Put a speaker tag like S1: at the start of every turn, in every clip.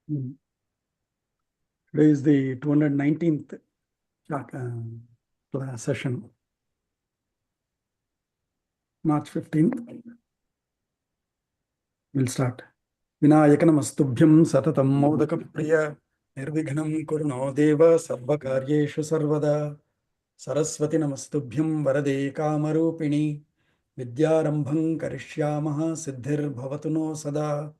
S1: Today is the 219th session, March 15th. We'll start. Vinayakanamastubhyam satatam modakapriya nirvighnam kurno deva sarvakaryeshu sarvada Saraswati namastubhyam varade kamarupini vidyarambham karishyamaha siddhir bhavatu no sada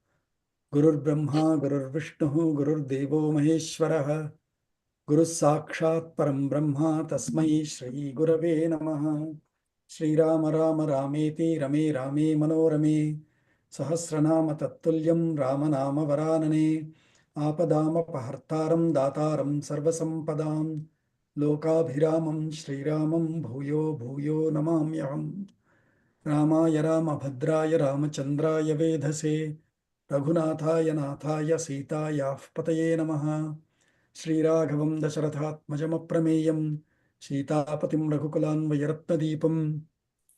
S1: Gurur Brahma Gurur Vishnu Gurur Devo Maheshwaraha Guru Sakshat Param Brahma Tasmai Shri Gurave Namaha Shri Rama Rama Rameti Rame Rame Manorame Sahasranama Tattulyam Ramanama Varanane Apadama Pahartaram Dataram Sarvasampadam Lokabhiramam Shri Ramam Bhuyo Bhuyo Namamyaham Ramaya Ramabhadraya Ramachandraya Vedhase Raghunathaaya Nathaya Sitaaya Pataye Namaha Sriraghavam Dasharathatmajamaprameyam Sitapatim Raghukulanvayaratnadipam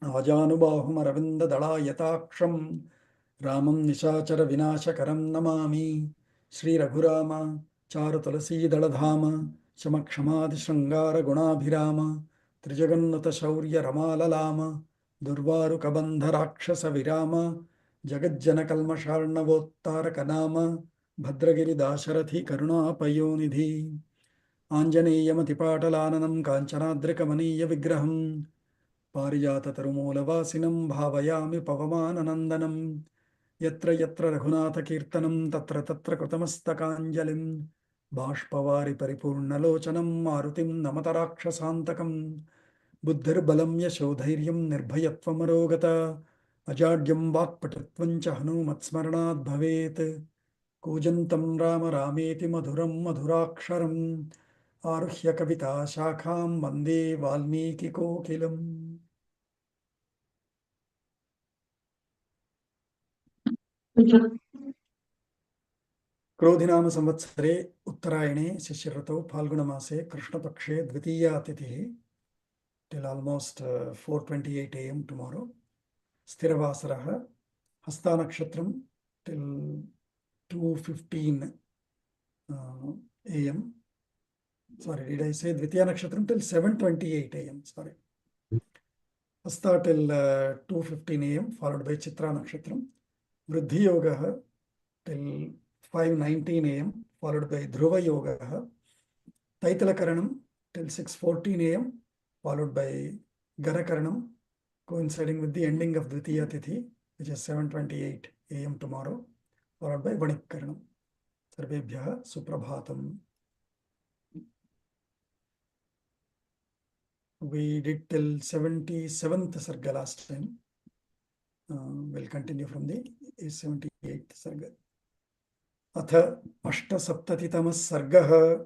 S1: Ajanubahum Aravinda Dalayataaksham Ramam Nishachara Vinashakaram Namami Sri Raghurama Charu Tulasi Daladhama Shamakshmad Shrangara Gunabhirama Trijagannata Shaurya Ramalalama Durvaru Kabandha Rakshasa Virama Jagajjana Kalmasharnavottaraka Nama Bhadragiri Dasarathi Karuna Payonidhi Anjaneyamatipatalānanam Kañcanādrikamanīya Vigraham Parijata Tarumūlavāsinam Bhavayami Pavamananandanam Yatra Yatra Raghunatha Kirtanam Tatra Tatra Krutamastakāñjalim Bāshpavari Paripurnalochanam Marutim Namatarakshasantakam Buddhir Balam Yashodhairyam Nirbhayatvamarogata Ajadyam Vakpatutvancha Hanumatsmaranad Bhavet Kujantam Rama Rameti Madhuram Madhuraksharam Aruhya Kavita Shakham Vande Valmiki Kokilam. क्रोधिनाम संवत्सरे उत्तरायणे शिशिरतौ फाल्गुणमासे कृष्णपक्षे द्वितीया तिथिः till almost 4:28 a.m. tomorrow. Sthiravasarah Hasta Nakshatram till 2:15 a.m. Sorry, did I say Dvitiya Nakshatram till 7:28 a.m. Sorry. Hasta till 2:15 a.m. followed by Chitra Nakshatram. Vriddhi Yoga till 5:19 a.m. followed by Dhruva Yoga. Taitala Karanam till 6:14 a.m. followed by Garakaranam, coinciding with the ending of Dvitiya Tithi, which is 7:28 a.m. tomorrow, followed by Vanik Karanam. Sarvebhyaha Suprabhatam. We did till 77th Sarga last time. We'll continue from the 78th Sarga. Atha Ashtasaptatitamas Sargah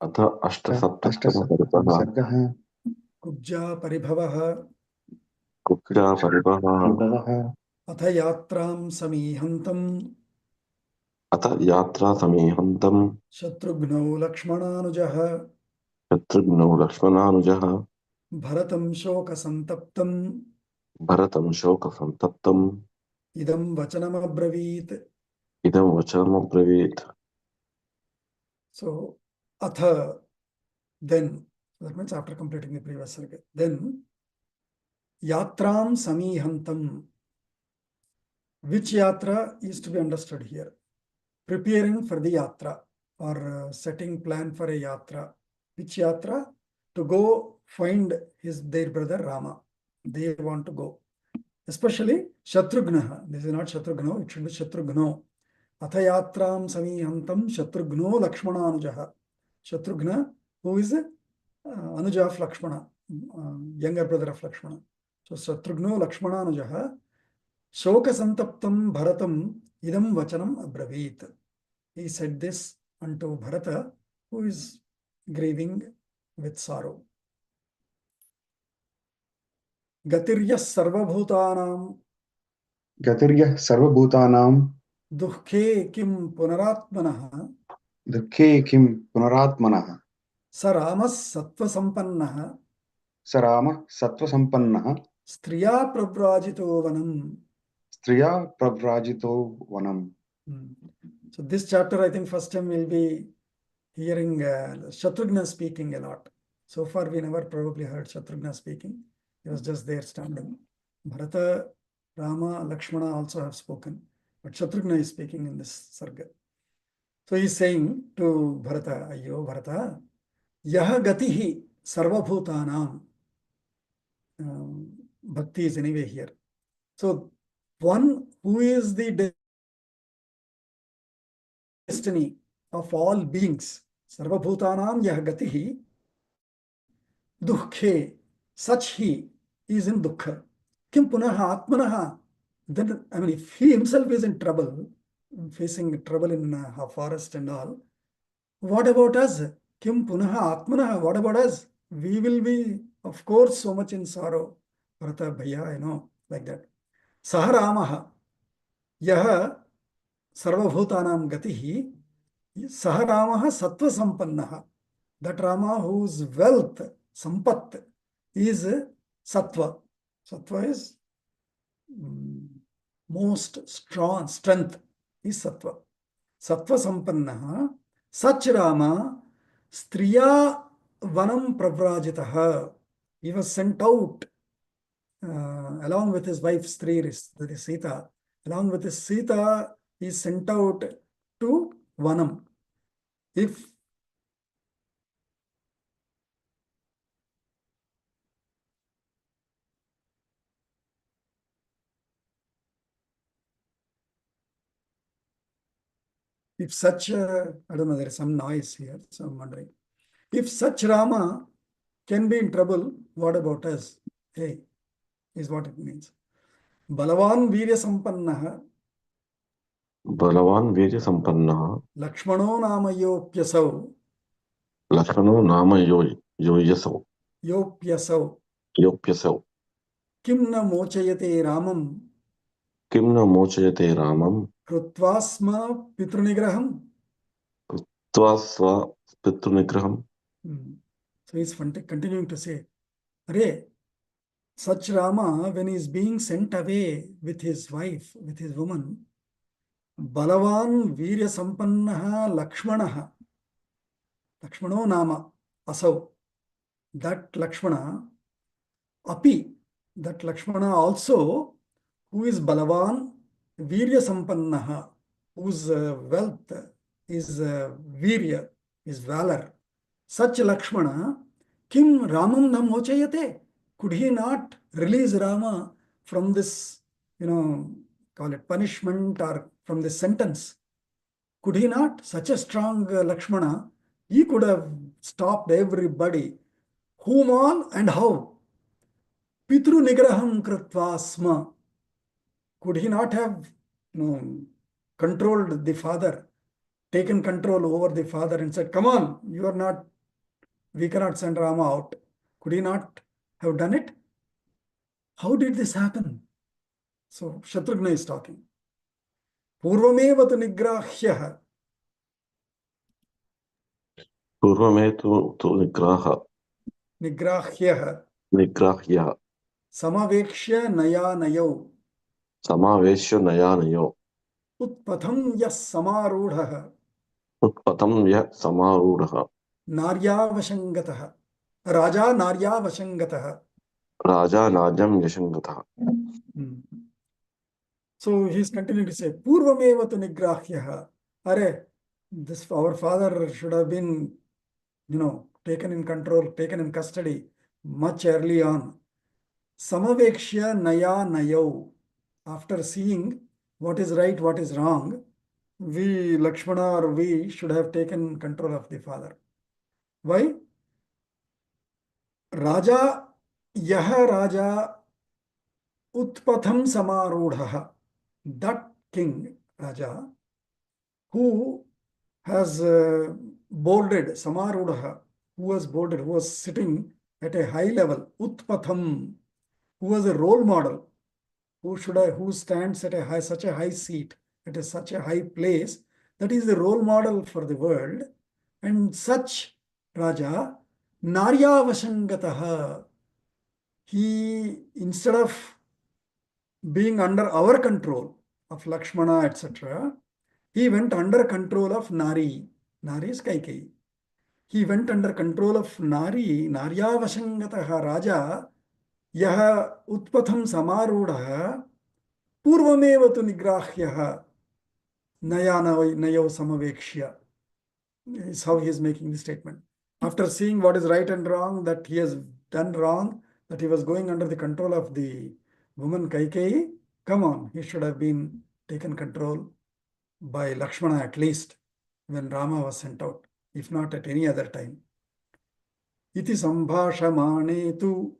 S2: अथ अष्टसप्ततितमः
S1: Kubja Paribhavah
S2: Kubja परिभवः
S1: अथ यात्रां समीहन्तं
S2: अथ यात्रासमीहन्तं
S1: शत्रुघ्नौ लक्ष्मणानुजः
S2: शत्रुघ्नौ लक्ष्मणानुजः
S1: भरतं शोकसन्तप्तं
S2: भरतं शोकसन्तप्तम्
S1: इदं वचनमब्रवीत्.
S2: इदं वचनमब्रवीत्.
S1: So, atha, then, that means after completing the previous sarga, then, yatram samihantam. Which yatra is to be understood here? Preparing for the yatra or setting plan for a yatra. Which yatra? To go find their brother Rama. They want to go. Especially Shatrughna. This is not Shatrughno, it should be Shatrughno. Atha yatram samihantam Shatrughno Lakshmananujaha. Shatrughna, who is Anuja of Lakshmana, younger brother of Lakshmana. So Shatrughno Lakshmananujaha Shoka Santaptam Bharatam Idam Vachanam Abravit. He said this unto Bharata, who is grieving with sorrow. Gatiryah Sarvabhutanam
S3: Dukhe
S1: kim punaratmanaha
S3: kim punaratmanaha
S1: Saramas Sattva Sampannah
S3: Sarama Sattva Sampannaha
S1: Striya Pravrajito Vanam.
S3: Striya Pravrajito Vanam.
S1: So this chapter, I think first time we'll be hearing Shatrughna speaking a lot. So far we never probably heard Shatrughna speaking. He was just there standing. Bharata, Rama, Lakshmana also have spoken, but Shatrughna is speaking in this sarga. So he is saying to Bharata, Ayyo Bharata, Yaha gatihi sarvabhutanam. Bhakti is anyway here. So one who is the destiny of all beings, sarvabhutanam yah gatihi, dukhe, such he is in dukkha. Kim punaha atmanaha. Then, I mean, if he himself is in trouble, facing trouble in a forest and all, what about us? Kim punaha atmanaha. What about us? We will be, of course, so much in sorrow. Bharata bhaiya, like that. Saharamaha. Yaha sarvabhutanam gatihi. Saharamaha sattva sampannaha. That Rama whose wealth, sampat, is sattva. Sattva is most strong, strength is sattva. Sattva sampannaha. Such Rama, striya vanam pravrajitaha. He was sent out along with his wife Stri, that is Sita. Along with his Sita, he is sent out to Vanam. If such, I don't know, there is some noise here, so I'm wondering. If such Rama can be in trouble, what about us? Hey, is what it means. Balavan Virya Sampannaha.
S2: Balavan Virya Sampannah.
S1: Lakshmano Nama Yopyasau.
S2: Lakshmano Nama Yoyasau.
S1: Yopyasau.
S2: Yopyasau.
S1: Kimna Mochayate Ramam.
S2: Kimna Mochayate Ramam.
S1: Krutvasma Pitrunigraham.
S2: Tvasva Pitrunigraham.
S1: So he's continuing to say, Are, such Rama, when he is being sent away with his wife, with his woman, Balavan Virya Sampannaha Lakshmanaha. Lakshmano Nama Asau. That Lakshmana, Api, that Lakshmana also, who is Balavan Virya Sampannaha, whose wealth is Virya, is valor. Such Lakshmana, Kim Ramam na mochayate? Could he not release Rama from this, call it punishment or from this sentence? Could he not? Such a strong Lakshmana, he could have stopped everybody. Whom all and how? Pitru Nigraham Kritvasma. Could he not have controlled the father, taken control over the father and said, come on, we cannot send Rama out. Could he not have done it? How did this happen? So Shatrughna is talking. Purvameva tu nigrahya.
S2: Purvametu tu Nigraha.
S1: Nigrahya.
S2: Nigrahya.
S1: Samavekshya naya nayo.
S2: Samaveshya Nayanayo.
S1: Utpatham yas samarudhaha.
S2: Utpatam ya Samarudhaha.
S1: Naryavashangataha. Raja Naryavashangataha.
S2: Raja Najam Yashangataha.
S1: So he's continuing to say, Purvameva tu nigrahyaha. Are, our father should have been, taken in control, taken in custody much early on. Samavekshya naya nayo. After seeing what is right, what is wrong, we, Lakshmana or we, should have taken control of the father. Why? Raja, yaha Raja Utpatham Samarudhaha. That king, Raja, who has boarded, Samarudhaha, who was sitting at a high level, Utpatham, who was a role model, who stands at such a high seat, at such a high place, that is the role model for the world. And such Raja, Naryavashangataha, he, instead of being under our control of Lakshmana, etc., He went under control of Nari. Nari is Kaikeyi. He went under control of Nari. Naryavashangatah Raja Yaha Utpatham Samarudha Purvamev tu Nigrahyah Nayo Samavekshya. Is how he is making the statement. After seeing what is right and wrong, that he has done wrong, that he was going under the control of the woman Kaikeyi, come on, he should have been taken control by Lakshmana at least when Rama was sent out, if not at any other time. Iti sambhashamane tu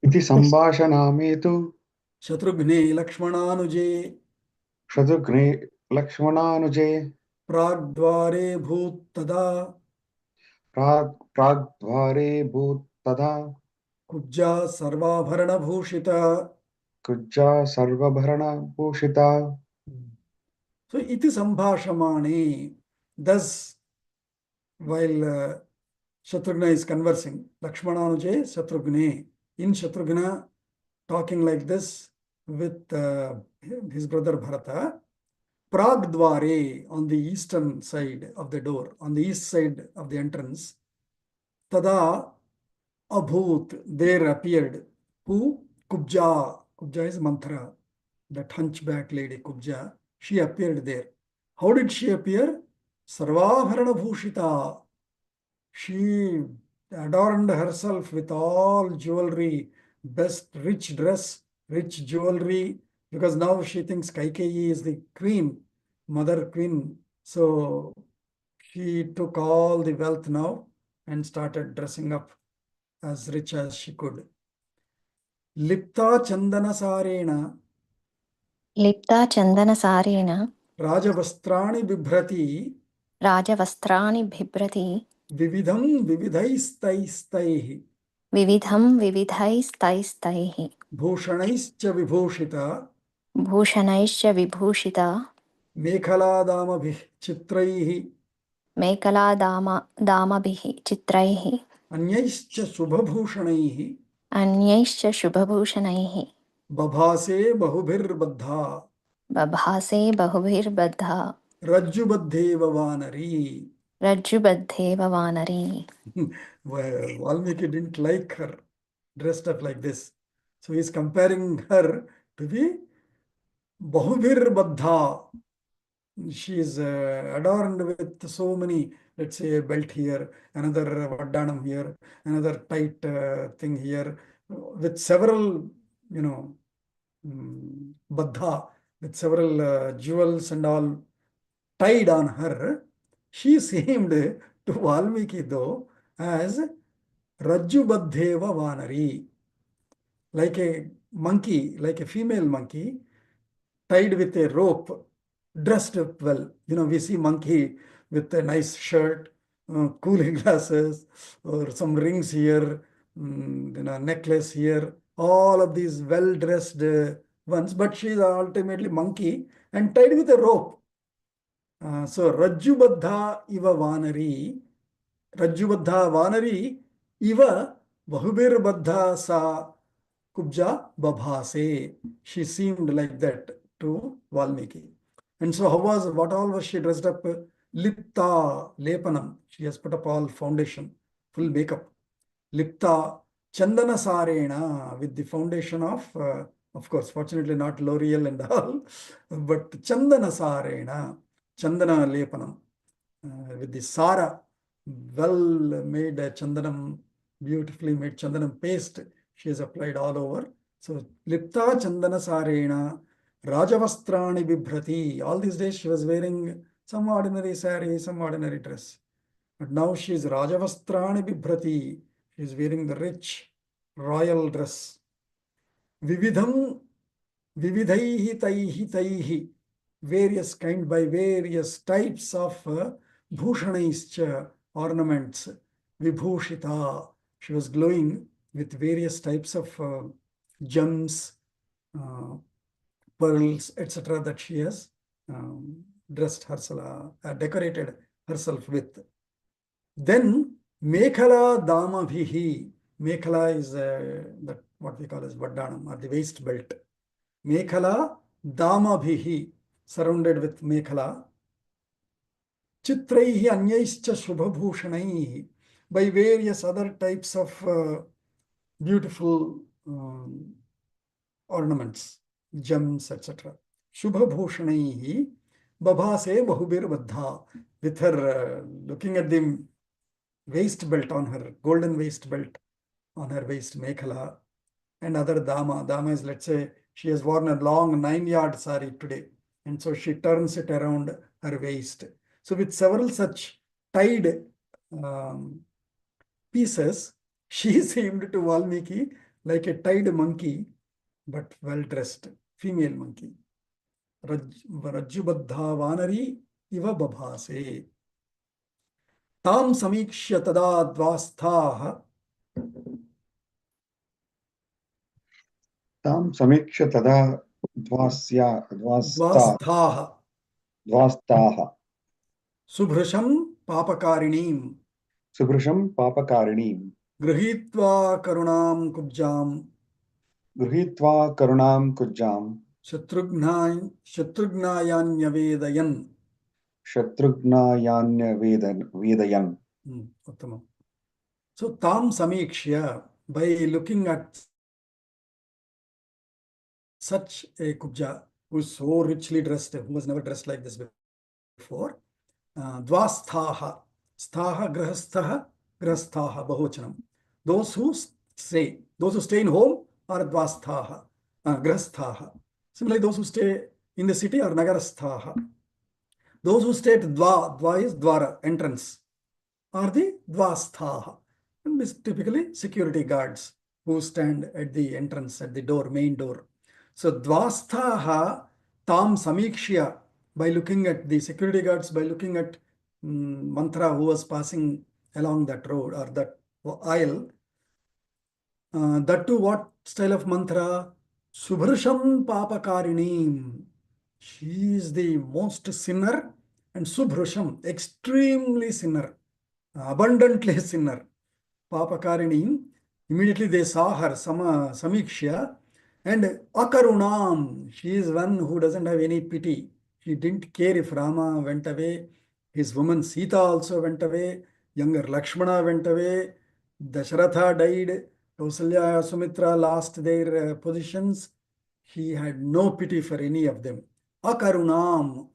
S3: इति सम्भाषणामे तु
S1: Shatrughne Lakshmananuje
S3: शत्रुघ्ने लक्ष्मणानुजे
S1: Pragdvare Bhut Tada
S3: प्राग्द्वारे भूत् तदा
S1: Kubja Sarvabharana Bhushita.
S3: Kubja सर्वभरणभूषिता.
S1: So, iti sambhashamane. Thus, while Shatrughna is conversing, Lakshmananuje Shatrughne, in Shatrughna, talking like this with his brother Bharata, Pragdvare, on the eastern side of the door, on the east side of the entrance, Tada Abhut, there appeared, who? Kubja. Kubja is Manthara, that hunchback lady Kubja. She appeared there. How did she appear? Sarvabharana Bhushita. She adorned herself with all jewelry, best rich dress, rich jewelry, because now she thinks Kaikeyi is the queen, mother queen. So she took all the wealth now and started dressing up as rich as she could. Lipta Chandana Sarena
S4: लिप्ता चन्दनसारेण
S1: Rajavastrani Bibhrati
S4: राजवस्त्राणि बिभ्रति
S1: Vividham Vividhaistaihi
S4: विविधं विविधैस्तैस्तैः
S1: Bhushanaischa Vibhushita
S4: भूषणैश्च विभूषिता
S1: Mekhaladamabhih Chitraihi
S4: मेखलादामभिः चित्रैः
S1: Anyaischa Subhabhushanaihi
S4: अन्यैश्च शुभभूषणैः
S1: Babhase Bahubhir Baddha
S4: बभासे बहुभिर्बद्धा
S1: Rajjubaddheva Vanari.
S4: रज्जुबद्धेव वानरी.
S1: Well, Valmiki didn't like her dressed up like this. So he's comparing her to the Bahubhir Baddha. She is adorned with so many, let's say, a belt here, another Vaddanam here, another tight thing here, with several, Baddha, with several jewels and all tied on her. She seemed to Valmiki though as Rajjubaddheva Vanari, like a monkey, like a female monkey, tied with a rope, dressed up well. We see monkey with a nice shirt, cooling glasses, or some rings here, necklace here, all of these well-dressed ones, but she is ultimately monkey and tied with a rope. So Rajjubaddha Iva Vanari, Rajjubaddha Vanari Iva Bahubir Baddha Sa Kubja Babhase. She seemed like that to Valmiki. And so what all was she dressed up? Lipta Lepanam. She has put up all foundation, full makeup. Lipta Chandana Sarena, with the foundation of course, fortunately not L'Oreal and all, but Chandana Sarena, Chandana Lepanam, with the Sara, well made Chandanam, beautifully made Chandanam paste, she has applied all over. So Lipta Chandana Sarena, Rajavastrani Bibhrati. All these days she was wearing some ordinary sari, some ordinary dress. But now she is Rajavastrani Bibhrati. She is wearing the rich royal dress. Vividham Vividhaihi Taihi Taihi. Various kind by various types of bhushanaischa, ornaments. Vibhushita. She was glowing with various types of gems, pearls, etc. that she has dressed herself, decorated herself with. Then Mekhala Damabhihi. Mekhala is that what we call as Vaddanam, or the waist belt. Mekhala Damabhihi. surrounded with mekhala. Chitraihi anyaischa shubhabhushanaihi, by various other types of beautiful ornaments, gems, etc. Shubhabhushanaihi babhase bahubir baddha, with her looking at the waist belt on her, golden waist belt on her waist, mekhala, and other dama. Dama is, let's say, she has worn a long 9-yard sari today, and so she turns it around her waist. So with several such tied pieces, she seemed to Valmiki like a tied monkey, but well dressed, female monkey. Rajjubaddha vanari iva babhase. Tam samikshya tada dvasthaha.
S3: तां समीक्ष्य तदा
S1: Dvasthaha.
S3: द्वास्ताः
S1: Subhrasham papakarinim.
S3: सुभृशं पापकारिणीं
S1: Grihitva karunam kubjam.
S3: गृहीत्वा करुणां कुब्जां
S1: Shatrughnayanyavadayan.
S3: शत्रुघ्नायान्यवेदयन्.
S1: Uttamam. So tam samikshya, by looking at such a kubja who is so richly dressed, who was never dressed like this before, dvasthaha, sthaha grahasthaha, grahasthaha bahochanam. Those who stay in home are dvasthaha, grahasthaha. Similarly, those who stay in the city are nagarasthaha. Those who stay at dva is dwara, entrance, are the dvasthaha. And this typically security guards who stand at the entrance, at the door, main door. So dvasthaha tam samikshya, by looking at the security guards, by looking at mantra who was passing along that road or that aisle. That too, what style of mantra? Subhrasham papakarinim. She is the most sinner, and Subhrasham, extremely sinner, abundantly sinner. Papakarinim. Immediately they saw her, Samikshya, and Akarunam. She is one who doesn't have any pity. She didn't care if Rama went away. His woman Sita also went away. Younger Lakshmana went away. Dasharatha died. Kausalya, Sumitra lost their positions. He had no pity for any of them. Akarunam,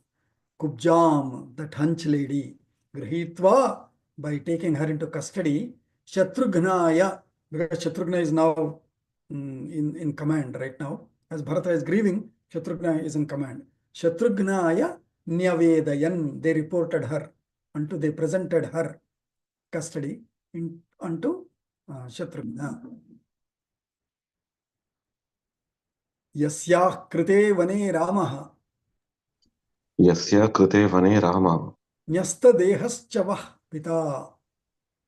S1: Kubjam, that hunch lady, Grihitva, by taking her into custody, Shatrughnaya, because Shatrughna is now in command right now. As Bharata is grieving, Shatrughna is in command. Shatrughnaya Nyavedayan, they reported her, they presented her custody unto Shatrughna. Yasyah krite vane Ramaha.
S2: यस्य कृते वने रामः
S1: Nyasta dehascha vah pita.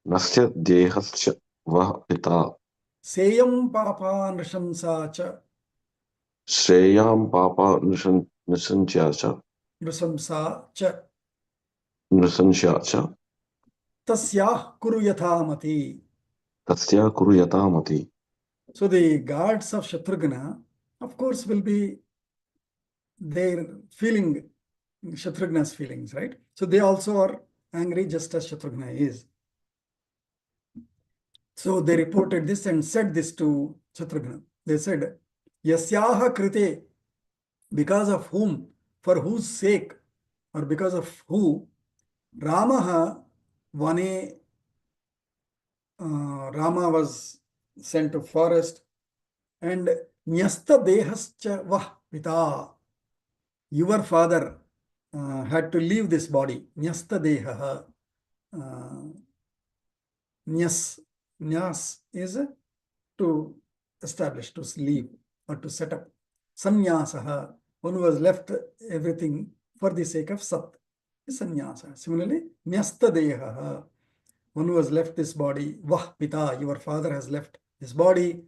S2: नस्य देहस्य वः पिता
S1: Seyam papa nrishamsa cha.
S2: श्रेयां पापा नृशंस्या च
S1: Nrisamsa cha.
S2: नृशंस्या च
S1: Tasyah kuru yathamati.
S2: तस्या कुरु यथामति.
S1: So the guards of Shatrughna, of course, will be there feeling Shatrughna's feelings, right? So they also are angry just as Shatrughna is. So they reported this and said this to Shatrughna. They said, Yasyaha krite, because of whom, for whose sake, or because of who, Ramaha vane, Rama was sent to forest, and Nyasta dehascha vah pita, your father had to leave this body. Nyasta dehaha. Nyas is to establish, to leave, or to set up. Sanyasaha, one who has left everything for the sake of Sat, is sannyasa. Similarly, Nyasta dehaha, one who has left this body. Vah pita, your father has left this body.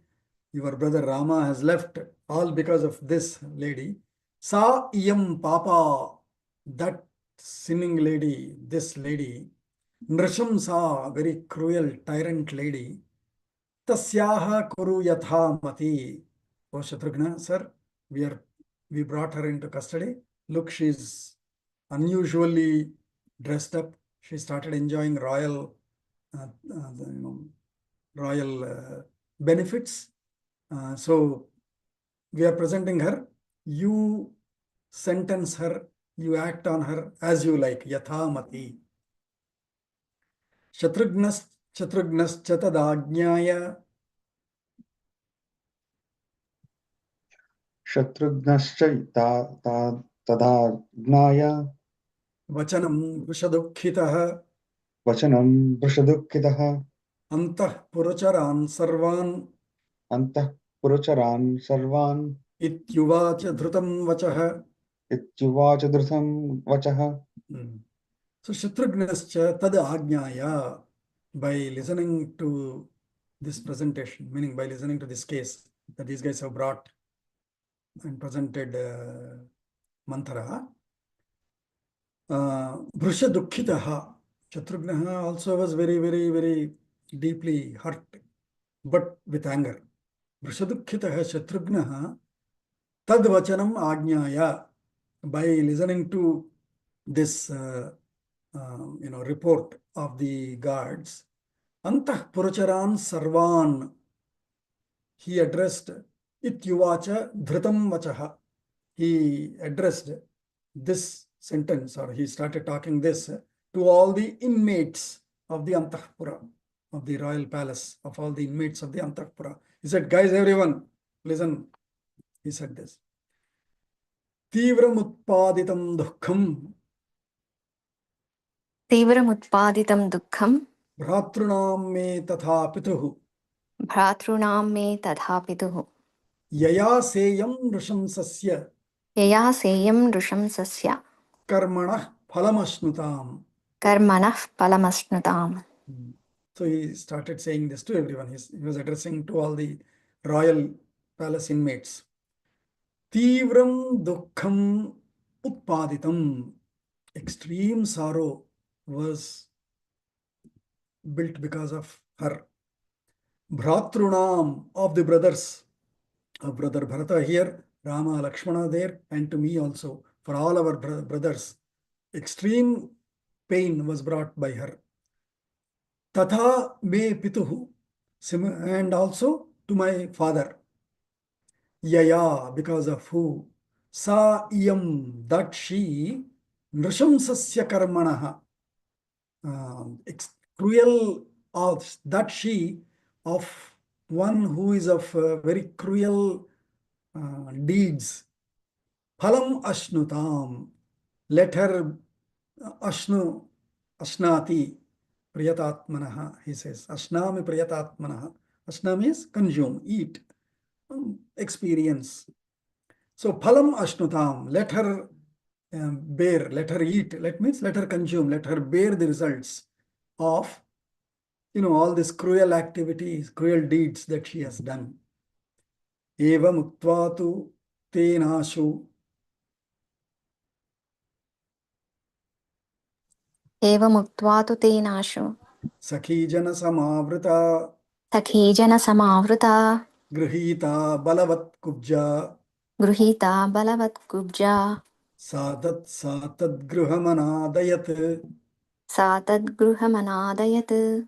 S1: Your brother Rama has left, all because of this lady. Sa iyam papa, that sinning lady, this lady. Nrishamsa, very cruel, tyrant lady. Tasyaha kuru yatha mati. Oh Shatrughna, sir, we brought her into custody. look, she's unusually dressed up. She started enjoying royal, royal benefits. So we are presenting her. You sentence her. You act on her as you like. Yatha mati. Shatrugnas tadajnaya.
S3: Shatrughnascha tadajnaya
S1: Vachanam vrushadukkhitaha.
S3: vachanam vrishadukkhitaha
S1: Antah purucharan sarvan.
S3: antah purucharan sarvan
S1: Ityuvacha dhrutam vachaha.
S3: ityuvacha dhrutam vachaha.
S1: So Shatrughnascha tad ajnaya, by listening to this presentation, meaning by listening to this case that these guys have brought and presented mantra, Brusha Dukkhitaha, Shatrugnaha also was very, very, very deeply hurt, but with anger. Brusha Dukkhitaha Shatrugnaha tad vachanam ajnaya, by listening to this report of the guards, Antah Purucharan Sarvan, he addressed Ityuvacha Dhritam Vachaha. He addressed this sentence, or he started talking this to all the inmates of the Antahpura, of the royal palace, of all the inmates of the Antahpura. He said, guys, everyone, listen. He said this. Tivram utpaditam dukkham.
S4: तीव्रमुत्पादितं दुःखं
S1: Bhratrunam me tatha pituhu.
S4: भ्रातॄणां मे तथा पितुः
S1: Yaya seyam nrishamsasya
S4: यया सेयं नृशंसस्य
S1: karmanah phalamashnutam.
S4: कर्मणः फलमश्नुताम्.
S1: So he started saying this to everyone. He was addressing to all the royal palace inmates. Tivram dukkham utpaditam. Extreme sorrow was built because of her. Bhratrunam, of the brothers, of brother Bharata here, Rama, Lakshmana there, and to me also, for all our brothers, extreme pain was brought by her. Tatha me pituhu, and also to my father. Yaya, because of who? Sa iyam, that she, nrishamsasya karmanaha, cruel of that she, of one who is of very cruel deeds. Phalam ashnutam, let her ashnu, ashnati, priyatatmanaha, he says. Ashnami priyatatmanaha. Ashna means consume, eat, experience. So phalam ashnutam, let her bear, let her eat, let her consume, let her bear the results of all these cruel activities, cruel deeds that she has done. Eva muktvatu tenashu.
S4: एवमुक्त्वा तु तेनाशु
S1: Sakhi jana samavrita
S4: सखीजनसमावृता
S1: grihita balavat kubja
S4: गृहीता बलवत्कुब्जा
S1: satad gruhamanadayat.
S4: सा तद्गृहमनादयत्.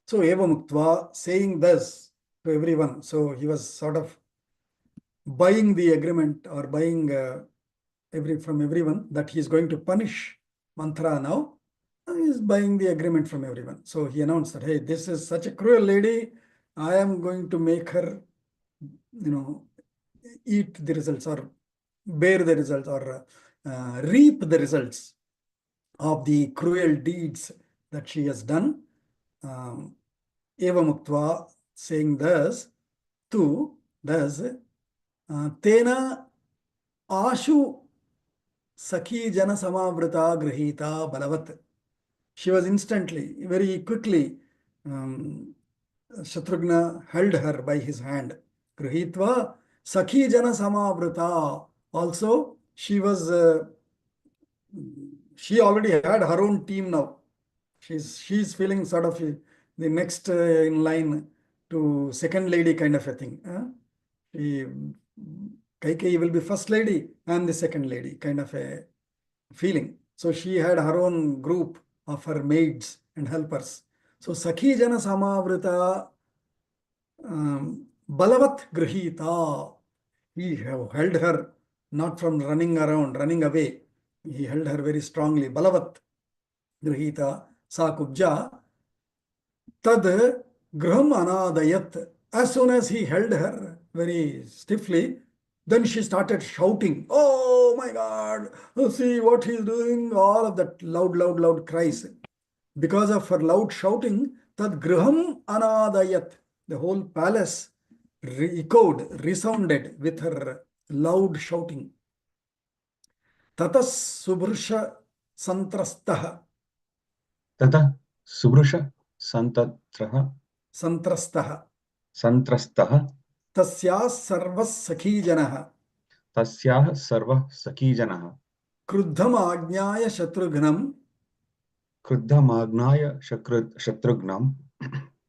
S1: So eva muktva, saying thus to everyone. So he was sort of buying the agreement, or buying from everyone, that he is going to punish Manthara now. He is buying the agreement from everyone. So he announced that, hey, this is such a cruel lady. I am going to make her, eat the results, or bear the results, or reap the results of the cruel deeds that she has done. Eva Muktva, saying thus, Tena Ashu Sakhi Jana Samavrita Grihita Balavat. She was instantly, very quickly, Shatrughna held her by his hand. Grihitva Sakhi Jana Samavrita. Also, she already had her own team now. She's feeling sort of the next in line to second lady kind of a thing. She Kaikeyi will be first lady and the second lady, kind of a feeling. So she had her own group of her maids and helpers. So Sakhi Jana Samavrita Balavat Grihita. He held her not from running around, running away. He held her very strongly. Balavat Grihita Sa Kubja Tad Graham Anadayat. As soon as he held her very stiffly, then she started shouting, "Oh my God, see what he's doing!" All of that loud cries. Because of her loud shouting, Tad Graham Anadayat. The whole palace echoed, resounded with her loud shouting. Tatas Subhrsha Santrastah.
S3: ततः सुभृश सन्तत्रः
S1: Santrastah.
S3: सन्त्रस्तः
S1: Tasyas Sarvas Sakhijanah.
S3: तस्याः सर्वः सखीजनः
S1: Kruddham Ajnaya Shatrughnam
S3: क्रुद्धमाज्ञाय शत्रुघ्नं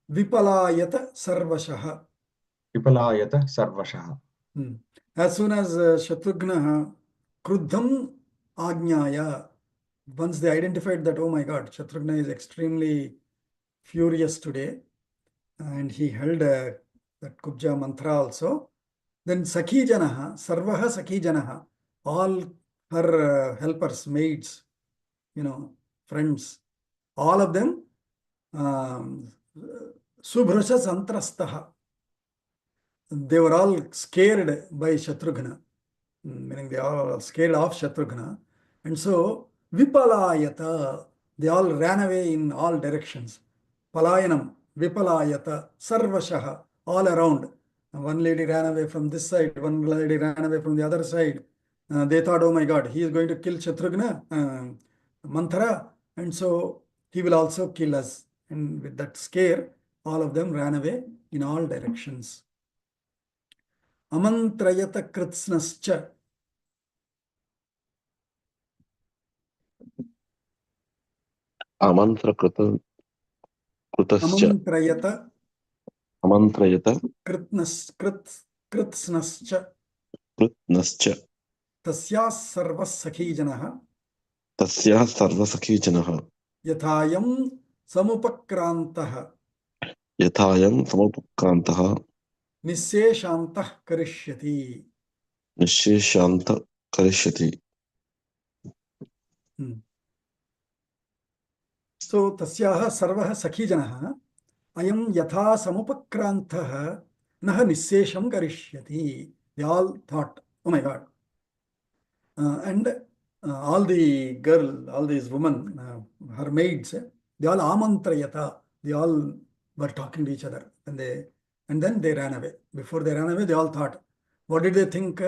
S1: Vipalayata Sarvashah.
S3: विपलायत सर्वशः.
S1: As soon as Shatrughna Kruddham Ajnaya, once they identified that, oh my God, Shatrughna is extremely furious today, and he held that Kubja mantra also, then Sakhi Janaha, Sarvaha Sakhi Janaha, all her helpers, maids, friends, all of them, Subhrasha Santrastaha, they were all scared by Shatrughna, meaning they are all scared of Shatrughna. And so, Vipalayata, they all ran away in all directions. Palayanam, Vipalayata, Sarvashaha, all around. One lady ran away from this side, one lady ran away from the other side. They thought, oh my God, he is going to kill Shatrughna, Manthara, and so he will also kill us. And with that scare, all of them ran away in all directions. Amantrayata kritsnascha.
S2: अमन्त्रकृतश्च
S1: Amantrayata
S2: अमन्त्रयत
S1: kritsnascha.
S2: कृत्नश्च
S1: Tasyas sarvas sakhijanah
S2: तस्याः सर्वसखीजनः
S1: yathayam samupakrantah
S2: यथायं समुपक्रान्तः
S1: nisseshantah karishyati.
S2: निःशेषान्त करिष्यति.
S1: So tasyaha sarvah sakhijanah ayam yatha samupakrantah nah nissesham karishyati. They all thought, oh my God. And all the all these women, her maids, they all amantrayata, they all were talking to each other, and then they ran away. Before they ran away, they all thought, what did they think?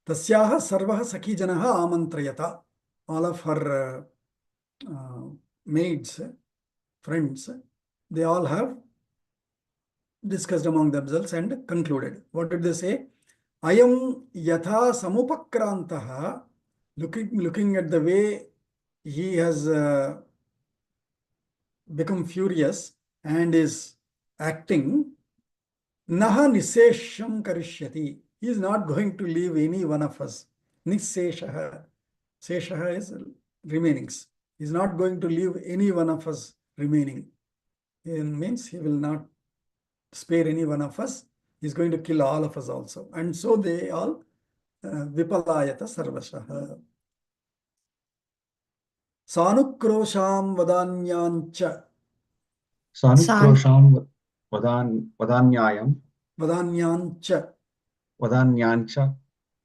S1: Tasyaha sarvaha sakhi janaha amantrayata. All of her maids, friends, they all have discussed among themselves and concluded. What did they say? Ayam yatha samupakrantaha, looking at the way he has become furious and is acting, naha nisesham karishyati. He is not going to leave any one of us. Niseshaha. Seshaha is remainings. He is not going to leave any one of us remaining. It means he will not spare any one of us. He is going to kill all of us also. And so they all vipalayata sarvashaha. Sanukrosham vadanyancha.
S3: सानुक्रोशां वदान्यायं
S1: Vadanyancha.
S3: वदान्याञ्च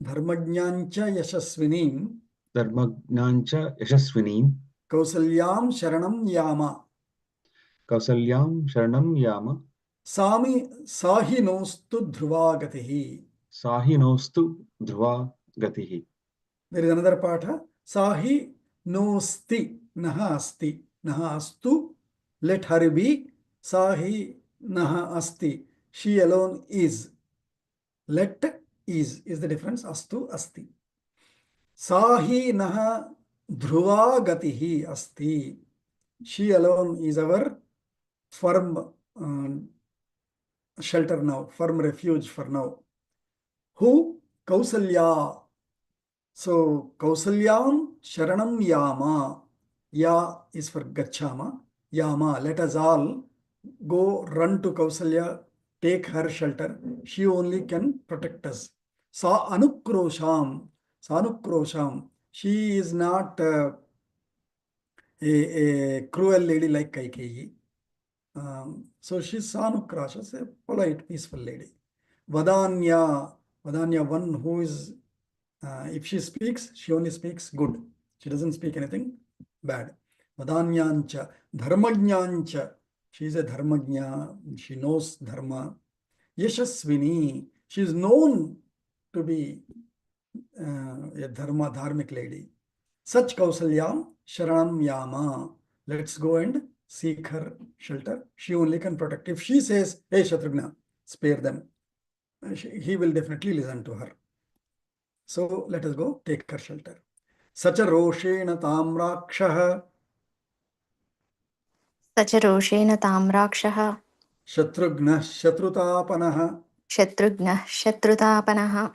S1: Dharmajnyancha yashasvinim.
S3: धर्मज्ञाञ्च यशस्विनीं
S1: Kausalyam sharanam yama.
S3: कौसल्यां शरणं याम
S1: Sahi nostu dhruvagatihi.
S3: साहिनोस्तु Dhruva गतिः.
S1: There is another patha. Sahi nosti naha asti. Naha astu. Let her be. Sahi naha asti. She alone is. Let is the difference. Astu asti. Sahi naha dhruva gatihi asti. She alone is our firm shelter now, firm refuge for now. Who Kausalya. So Kausalyam Sharanam Yama. Ya is for Gachama. Yama. Let us all go run to Kausalya, take her shelter. She only can protect us. Sa Anukrosham. Sanukrosham. She is not a cruel lady like Kaikeyi. So she's Sanukrasha, a polite, peaceful lady. Vadanya, one who is, if she speaks, she only speaks good. She doesn't speak anything bad. Vadanyancha, Dharmajnyancha, she is a Dharmajna, she knows Dharma. Yashasvini, she is known to be a dharmic lady. Such Kausalyam Sharanam Yama. Let's go and seek her shelter. She only can protect. If she says, hey Shatrughna, spare them, he will definitely listen to her. So let us go take her shelter. Sacha Roshena Tamrakshaha
S4: स च रोषेण तां राक्षः
S1: Shatrughna Shatrutapanaha
S4: शत्रुघ्नः शत्रुतापनः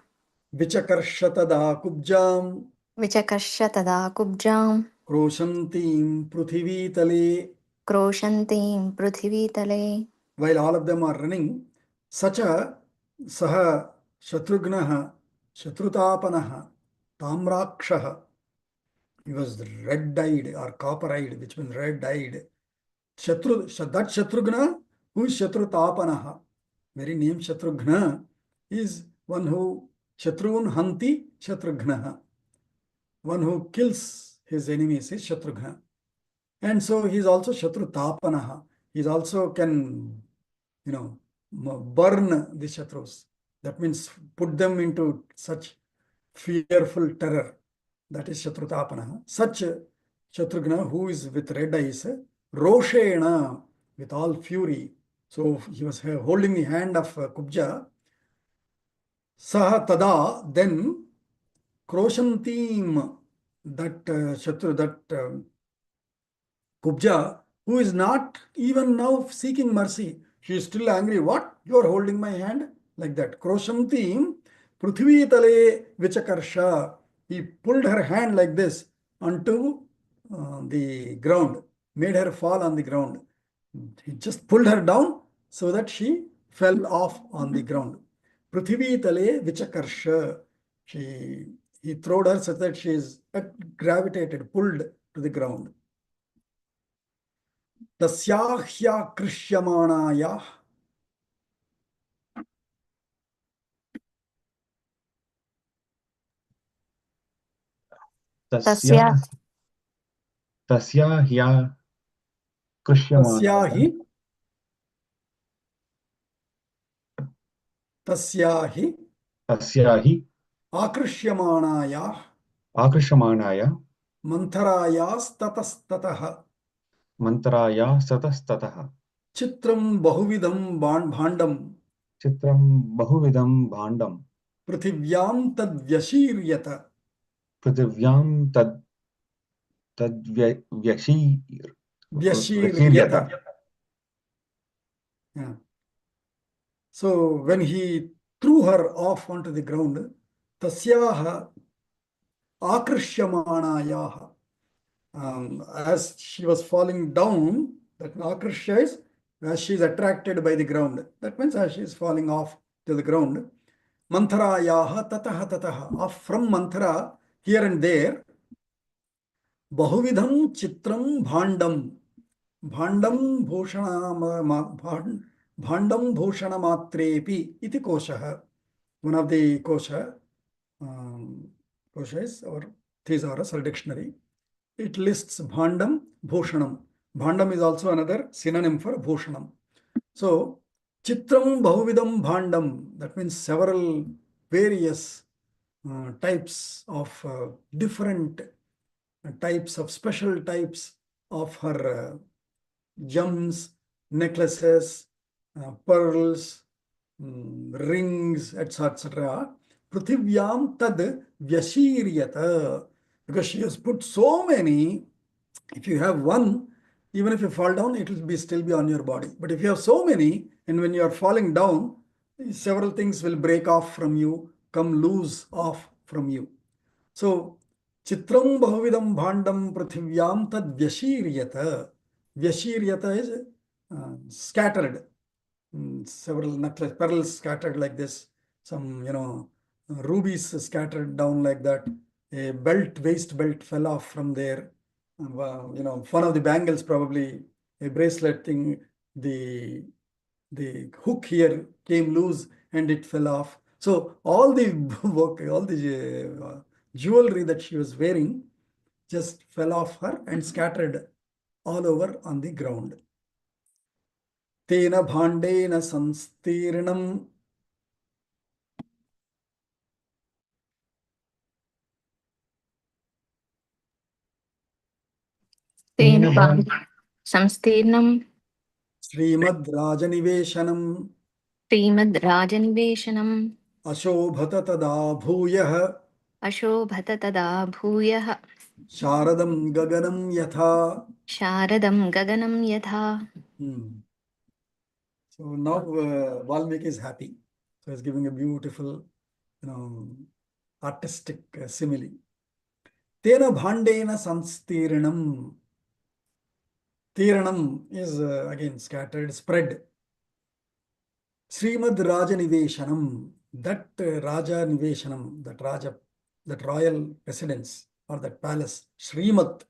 S1: Vichakarshata Kubjam
S4: विचकर्ष तदा कुब्जां
S1: Kroshantim Prithivitale.
S4: क्रोशन्तीं पृथिवीतले.
S1: While all of them are running, Sacha Saha Shatrugnaha Shatrutapanaha Tamrakshaha. He was red-eyed or copper-eyed, which means red-eyed. That Shatrugna, who is Shatrutapanaha? Very name Shatrughna is one who Shatrun Hanti Shatrugnaha. One who kills his enemies is Shatrugna. And so he is also Shatrutapanaha. He also can, burn the Shatrus. That means put them into such fearful terror. That is Shatrutapanaha. Such Shatrughna, who is with red eyes, Roshena, with all fury. So he was holding the hand of Kubja. Saha tada, then Kroshantim, that Kubja, who is not even now seeking mercy. She is still angry. What? You are holding my hand? Like that. Kroshantim Prithivitale Vichakarsha. He pulled her hand like this onto the ground, made her fall on the ground. He just pulled her down so that she fell off on the ground. Prithivitale Vichakarsha. He throwed her so that she is gravitated, pulled to the ground. तस्याह्याकृष्यमाणायाः
S3: तस्या ह्या
S1: तस्या हि आकृष्यमाणायाः मंथरायास्ततस्ततः चित्रं बहुविधं भाण्डं पृथिव्यां तद्व्यशीर्यत व्यशीर्यत. Yeah. So when he threw her off onto the ground, tasyaha akrishyamanayaha, as she was falling down, that akrishya is as she is attracted by the ground. That means as she is falling off to the ground. Mantharayaha tataha tataha, off from manthara, here and there. Bahuvidham chitram bhandam. Bhandam bhoshana matrepi iti kosha. One of the kosha is our thesaurus dictionary. It lists bhandam, bhushanam. Bhandam is also another synonym for bhushanam. So chitram bahuvidam bhandam, that means several various types of different types of special types of her gems, necklaces, pearls, rings, etc. Prithivyaam tad vyashiryata. Because she has put so many, if you have one, even if you fall down, it will still be on your body. But if you have so many, and when you are falling down, several things will break off from you, come loose off from you. So, Chitram Bahuvidam Bhandam Prithivyam Tad Vyashiryata. Vyashiryata is scattered. Several necklace pearls scattered like this. Some, rubies scattered down like that. A waist belt fell off from there. One of the bangles, probably a bracelet thing, the hook here came loose and it fell off. So all the work, all the jewelry that she was wearing just fell off her and scattered all over on the ground. Tena bhandena sanstirnam.
S4: तेन संस्तीर्णं
S1: Srimad Rajaniveshanam
S4: श्रीमद्राजनिवेशनम्
S1: Ashobhata tada bhuyah
S4: अशोभत तदा भूयः
S1: Sharadam gaganam yatha.
S4: शारदं गगनं यथा.
S1: So now Valmiki is happy. So he's giving a beautiful, artistic simile. Tena bhandena sanstirnam. Tiranam is again scattered, spread. Srimad Raja Niveshanam, that Raja Niveshanam, that royal residence or that palace, Srimad,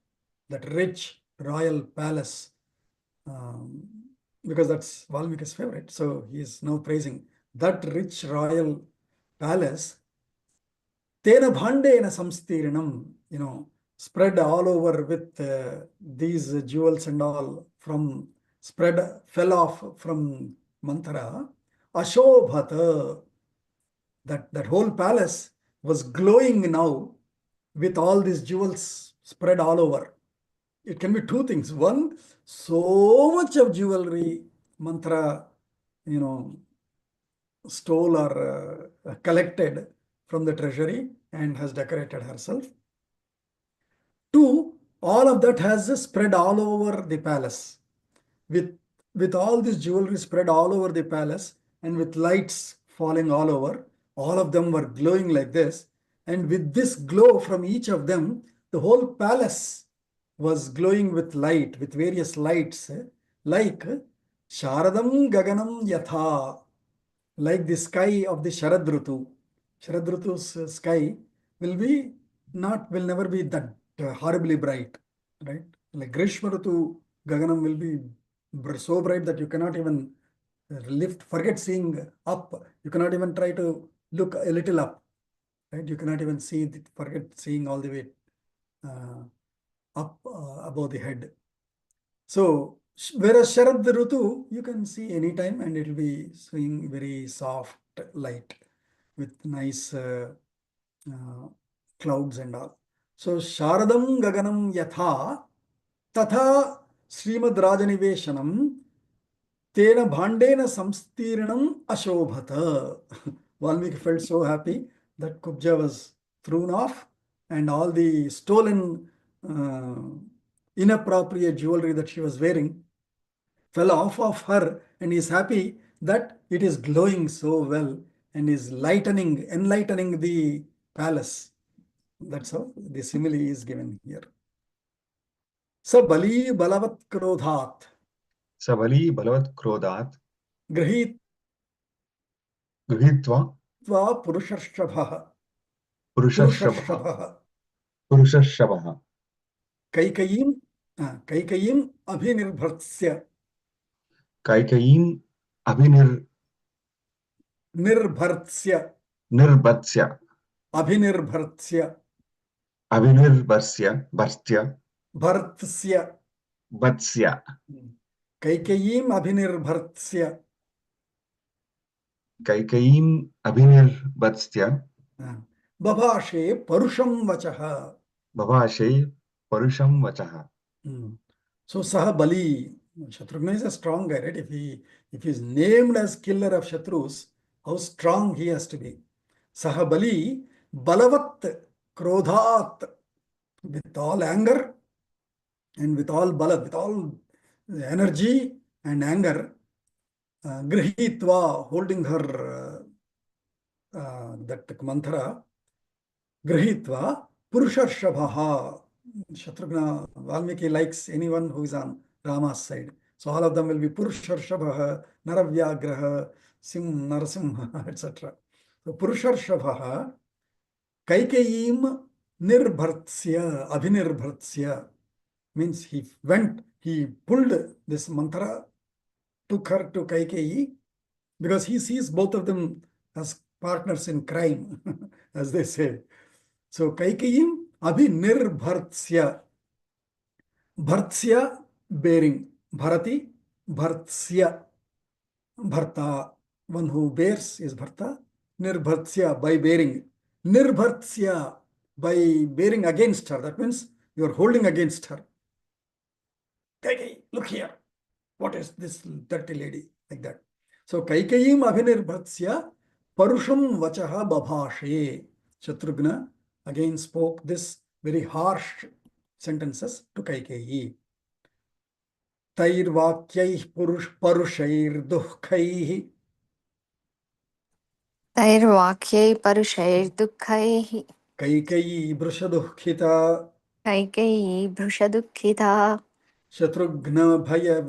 S1: that rich royal palace, because that's Valmiki's favorite. So he is now praising that rich royal palace. Tena bhandena samstirinam, spread all over with these jewels and all fell off from Manthara. Ashobhata, that whole palace was glowing now with all these jewels spread all over. It can be two things. One, so much of jewelry Manthara, stole or collected from the treasury and has decorated herself. Two, all of that has spread all over the palace. With all this jewelry spread all over the palace and with lights falling all over, all of them were glowing like this. And with this glow from each of them, the whole palace was glowing with light, with various lights, like Sharadam Gaganam Yatha, like the sky of the Sharad Rutu. Sharad Rutu's sky will never be that horribly bright, right? Like Grishma Rutu, Gaganam will be so bright that you cannot even forget seeing up. You cannot even try to look a little up, right? You cannot even forget seeing all the way up above the head. So, whereas Sharad Rutu, you can see anytime and it will be swinging very soft light with nice clouds and all. So, Sharadam Gaganam Yatha Tatha Srimad Rajaniveshanam Tena Bhandena Samstirnam Ashobhata. Valmiki felt so happy that Kubja was thrown off and all the stolen inappropriate jewelry that she was wearing fell off of her, and he is happy that it is glowing so well and is enlightening the palace. That's how the simile is given here. Sa bali balavat krodhat.
S3: Sabali balavat krodhat
S1: Grihitva
S3: gृहीत्वा
S1: purushashrabha.
S3: पुरुषर्षभः पुरुषर्षभः
S1: कैकयीम अभिनिर्भर्त्स्य
S3: कैकयीम्
S1: निर्भर्त्स्य
S3: अभिनिर्भर्त्स्य
S1: भर्त्स्य
S3: भत्स्य
S1: कैकयीम अभिनिर्भर्त्स्य
S3: कैकयीम् अभिनिर्भत्स्य
S1: बभाषे परुषं वचः.
S3: बभाषे परुषं वचः.
S1: So Saha Bali, Shatrugna is a strong guy, right? If he is named as killer of Shatrus, how strong he has to be. Saha Bali, Balavat, Krodhat, with all anger and with all bala, with all energy and anger, Grihitva, holding her that mantra, Grihitva Purusharshavaha. Shatrughna, Valmiki likes anyone who is on Rama's side. So all of them will be Purusharshavaha, Naravyagraha, Narasimha, etc. So Purusharshavaha, Kaikeyim Nirbhartsya, Abhinirbhartsya, means he pulled this mantra, took her to Kaikeyi, because he sees both of them as partners in crime, as they say. So Kaikeyim Abhinirbhartsya, Bhartsya bearing, Bharati, Bhartsya, Bharta, one who bears is Bharta, Nirbhartsya, by bearing, Nirbhartsya, by bearing against her, that means you are holding against her. Kaikeyi, look here, what is this dirty lady, like that. So Kaikeyim Abhinirbhartsya Parusham Vachaha Babhashe. Shatrughna again spoke this very harsh sentences to Kaikeyi. Tair Vakyai Parushair Dukhaihi.
S4: तैर्वाक्यै परुषैर्दुःखैः
S1: Kaikeyi Brushadukhita.
S4: Kaikeyi भृशदुःखिता
S1: Shatrughna Bhaya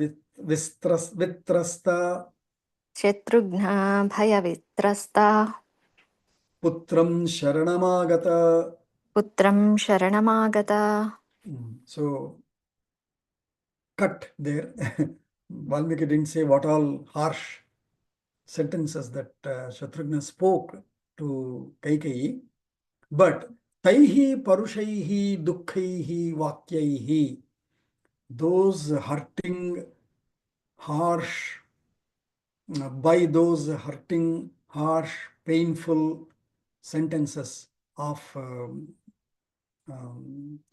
S1: Vitrasta.
S4: शत्रुघ्ना भयवित्रस्ता
S1: Putram Sharanamagata.
S4: पुत्रं शरणमागता.
S1: So cut there. Valmiki didn't say what all harsh sentences that Shatrughna spoke to Kaikeyi, but taihi parushaihi dukkhaihi vakyaihi, those hurting, harsh, by those hurting, harsh, painful sentences of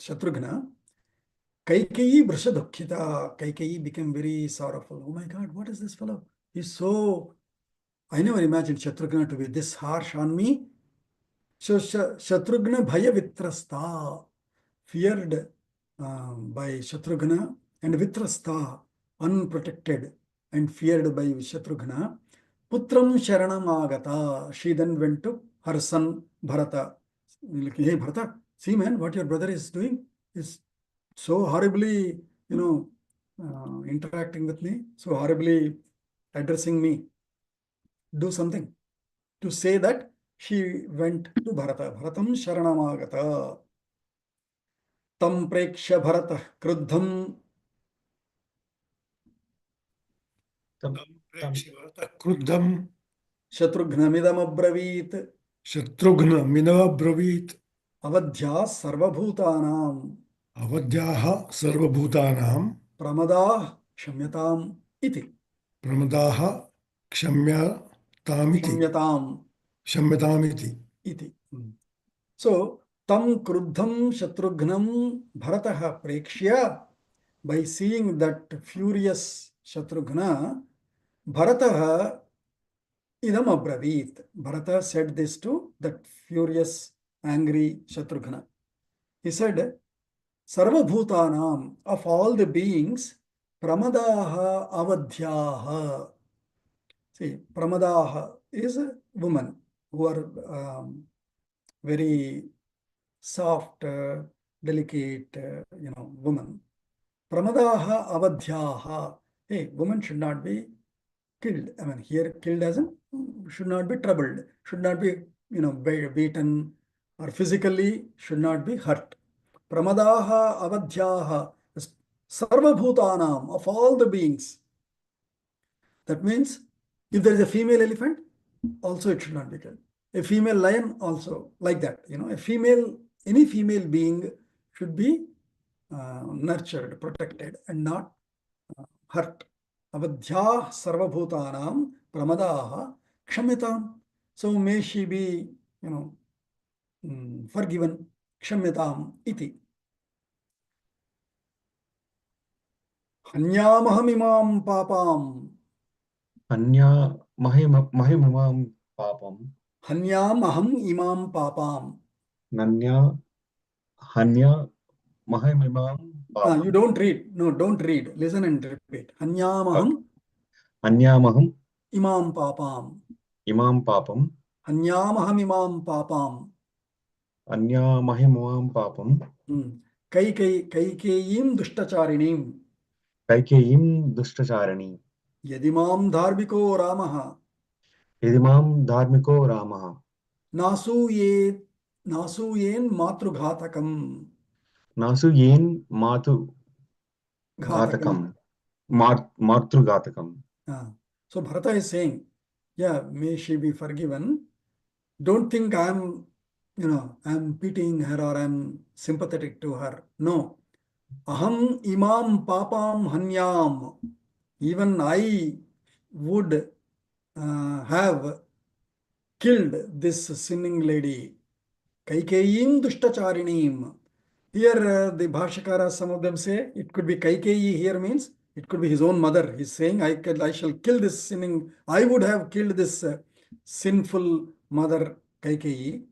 S1: Shatrughna, Kaikeyi Brishadukkhita, Kaikeyi became very sorrowful. Oh my God, what is this fellow? He's so, I never imagined Shatrughna to be this harsh on me. So Shatrughna Bhaya Vitrasta, feared by Shatrughna, and Vitrasta, unprotected and feared by Shatrughna. Putram Sharanam Agata, she then went to her son Bharata. Hey Bharata, see man, what your brother is doing is so horribly, interacting with me, so horribly addressing me. Do something. To say that, she went to Bharata. Bharatam Sharanamagata. Tam Prekshya Bharata Kruddham.
S5: क्रुद्धं
S1: Shatrughna Abravit.
S5: शत्रुघ्नमिदमब्रवीत्
S1: Avadhya Sarvabhutanam.
S5: अवध्याः सर्वभूतानां
S1: Pramadah Shamyatam iti.
S5: प्रमदाः क्षम्यतामिति क्षम्यतामिति
S1: Iti. So, tam kruddham Shatrughnam Bharataha Prekshya, by seeing that furious Shatrughna, Bharataha idam abravit. Bharata said this to that furious, angry Shatrughna. He said, Sarva Bhutanam, of all the beings, Pramadaha Avadhyaha. See, Pramadaha is a woman who are very soft, delicate, woman. Pramadaha Avadhyaha. Hey, woman should not be killed. I mean, here killed as in should not be troubled, should not be, beaten, or physically should not be hurt. Pramadaha Avadhyaha, Sarva Bhutanam, of all the beings. That means if there is a female elephant, also it should not be killed. A female lion also, like that. Any female being should be nurtured, protected, and not hurt. Avadhyah sarvabhutanam pramadaha kshamyatam. So may she be, forgiven. Kshamyatam iti. Hanyamaham imam papam.
S3: Hanya mahimamam papam.
S1: Hanyamaham imam papam.
S3: Nanya hanya mahimamam papam.
S1: You don't read. No, don't read. Listen and repeat. Hanyamaham
S3: Hanyamaham
S1: imam papam.
S3: imam papam.
S1: Hanyamahamimam papam.
S3: अन्यामहिमवां पापं
S1: Kaikeyim dushtacharinim.
S3: कैकेयीं दुष्टचारिणी
S1: Yadimam dharmiko Ramaha.
S3: यदि मां धार्मिको रामः
S1: Nasuyet Nasuyen matrughatakam.
S3: नासु येन मातु घातकं
S1: Ghatakam.
S3: मातृघातकम्
S1: So Bharata is saying, yeah, may she be forgiven. Don't think I'm pitying her or I'm sympathetic to her. No. Aham imam papam hanyam. Even I would have killed this sinning lady. Kaikeyim dushtacharinim. Here the Bhashakara, some of them say it could be Kaikeyi here means it could be his own mother. He's saying, I shall kill this sinning, I would have killed this sinful mother Kaikeyi.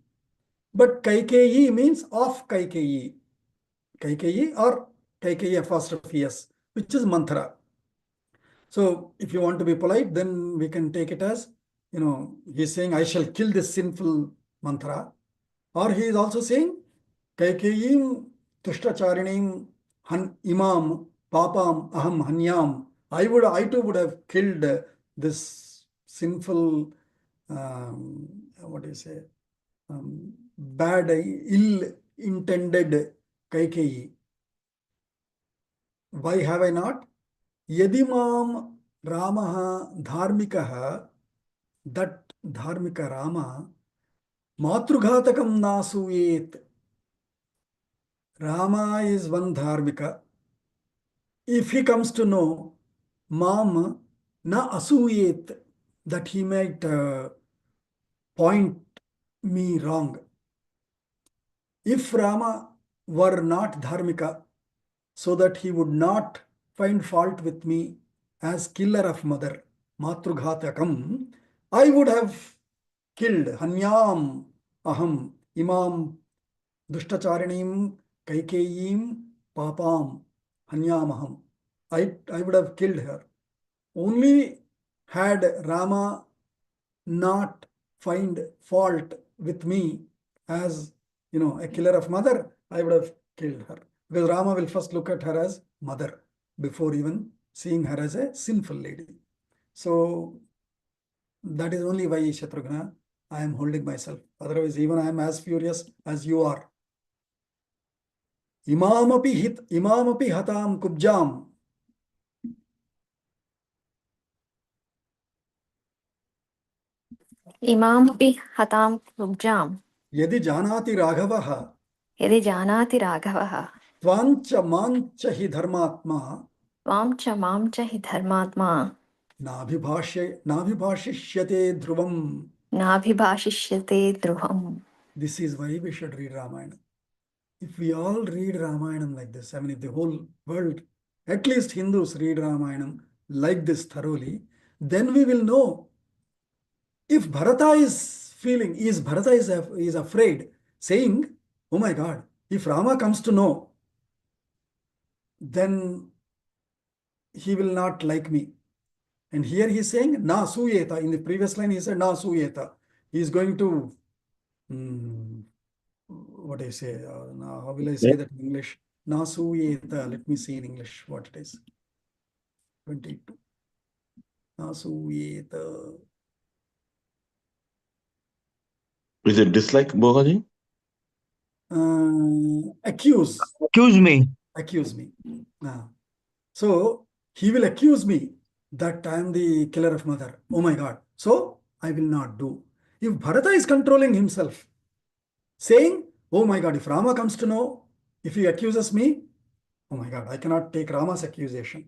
S1: But Kaikeyi means of Kaikeyi. Kaikeyi or Kaikeyi apostrophe S, which is mantra. So if you want to be polite, then we can take it as, he's saying, I shall kill this sinful mantra. Or he is also saying, Kaikeyim Tushtacharinim Imam Papam Aham Hanyam. I too would have killed this sinful, what do you say, bad, ill-intended Kaikeyi. Why have I not? Yadimam Ramaha Dharmikaha, that Dharmika Rama, Matrughatakam Nasuyet. Rama is one Dharmika. If he comes to know Mam na asuyet, that he might point me wrong. If Rama were not Dharmika, so that he would not find fault with me as killer of mother, Matrughatakam, I would have killed Hanyam Aham Imam Dushtacharinim Kaikeyim Papam Hanyamaham. I would have killed her. Only had Rama not find fault with me as a killer of mother, I would have killed her. Because Rama will first look at her as mother before even seeing her as a sinful lady. So that is only why, Shatrughna, I am holding myself. Otherwise, even I am as furious as you are. Imamapi hatam kubjam.
S4: Imamupi hatam kubjam.
S1: Yadi janati raghavaha.
S4: Yadi janati raghavaha.
S1: Tvancha mancha hi dharmatma.
S4: Tvamcha mamcha hi dharmatma.
S1: Nabhibhashishyate dhruvam.
S4: Nabhibhashishyate dhruvam.
S1: This is why we should read Ramayana. If we all read Ramayana like this, I mean, if the whole world, at least Hindus read Ramayana like this thoroughly, then we will know if Bharata is afraid, saying, oh my God, if Rama comes to know, then he will not like me. And here he is saying, na suyeta. In the previous line, he said, na suyeta. He is going to, what do you say? How will I say that in English? Na suyeta. Let me see in English what it is. 22. Na suyeta.
S2: Is it dislike, Bogaji?
S1: Accuse.
S6: Accuse me.
S1: Accuse me. So he will accuse me that I am the killer of mother. Oh my God. So I will not do. If Bharata is controlling himself, saying, oh my God, if Rama comes to know, if he accuses me, oh my God, I cannot take Rama's accusation.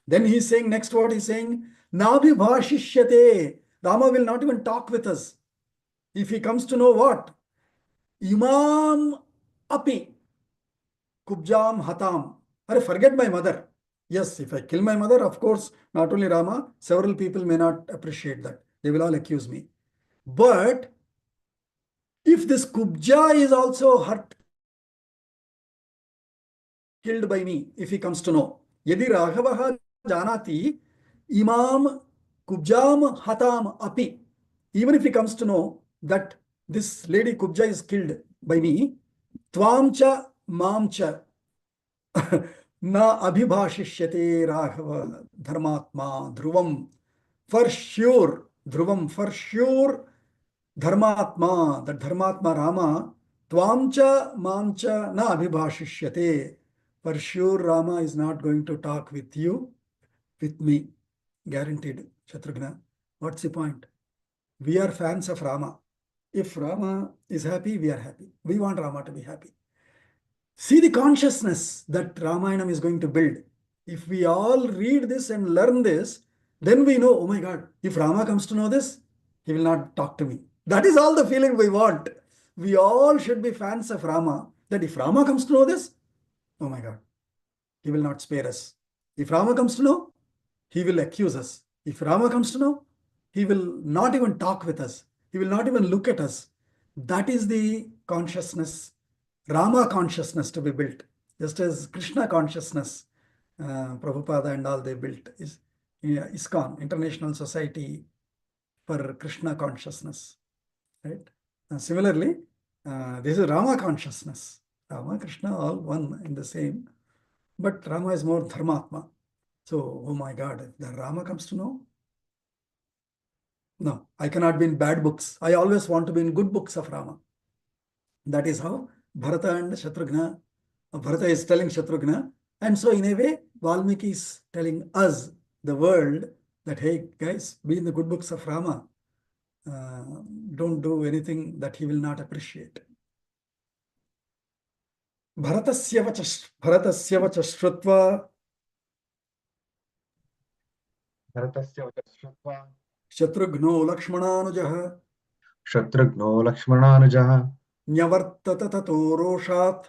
S1: Then he's saying, next what he's saying, Nabhibhashishyate. Rama will not even talk with us. If he comes to know what? Imam api kubjam hatam. Forget my mother. Yes, if I kill my mother, of course, not only Rama, several people may not appreciate that. They will all accuse me. But if this kubja is also hurt, killed by me, if he comes to know, yadi raghavaha janati imam kubjam hatam api. Even if he comes to know that this lady Kubja is killed by me, Tvamcha Mamcha Na Abhibhashishyate Raghava Dharmatma Dhruvam. For sure, Dhruvam, for sure, Dharmatma, that Dharmatma Rama, Tvamcha Mamcha Na Abhibhashishyate. For sure, Rama is not going to talk with you, with me. Guaranteed, Shatrughna. What's the point? We are fans of Rama. If Rama is happy, we are happy. We want Rama to be happy. See the consciousness that Ramayanam is going to build. If we all read this and learn this, then we know, oh my God, if Rama comes to know this, he will not talk to me. That is all the feeling we want. We all should be fans of Rama, that if Rama comes to know this, oh my God, he will not spare us. If Rama comes to know, he will accuse us. If Rama comes to know, he will not even talk with us. He will not even look at us. That is the consciousness, Rama consciousness to be built. Just as Krishna consciousness, Prabhupada and all they built is ISKCON, International Society for Krishna Consciousness. Right? Similarly, this is Rama consciousness. Rama, Krishna, all one in the same. But Rama is more Dharmatma. So, oh my God, if the Rama comes to know, no, I cannot be in bad books. I always want to be in good books of Rama. That is how Bharata and Shatrughna, Bharata is telling Shatrughna. And so in a way, Valmiki is telling us, the world, that, hey guys, be in the good books of Rama. Don't do anything that he will not appreciate. Bharatasya vacha shrutva
S3: भरतस्य वचः श्रुत्वा
S1: Shatrughno Lakshmananujah
S3: शत्रुघ्नो लक्ष्मणानुजः
S1: Nyavartata tato roshat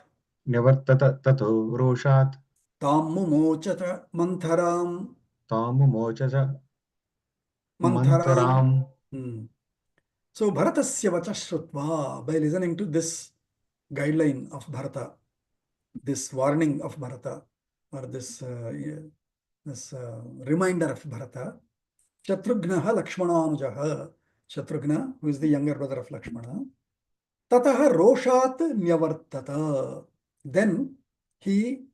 S3: निवर्तत ततो रोषात्
S1: Tam mumochata mantharam
S3: तामुमोच च
S1: mantharam.
S3: मन्थराम्.
S1: So Bharatasya vacha shrutva, by listening to this guideline of Bharata, this warning of Bharata, or this reminder of Bharata, Shatrughnaha Lakshmananujaha, Shatrughna, who is the younger brother of Lakshmana, Tataha Roshat Nyavartata. Then he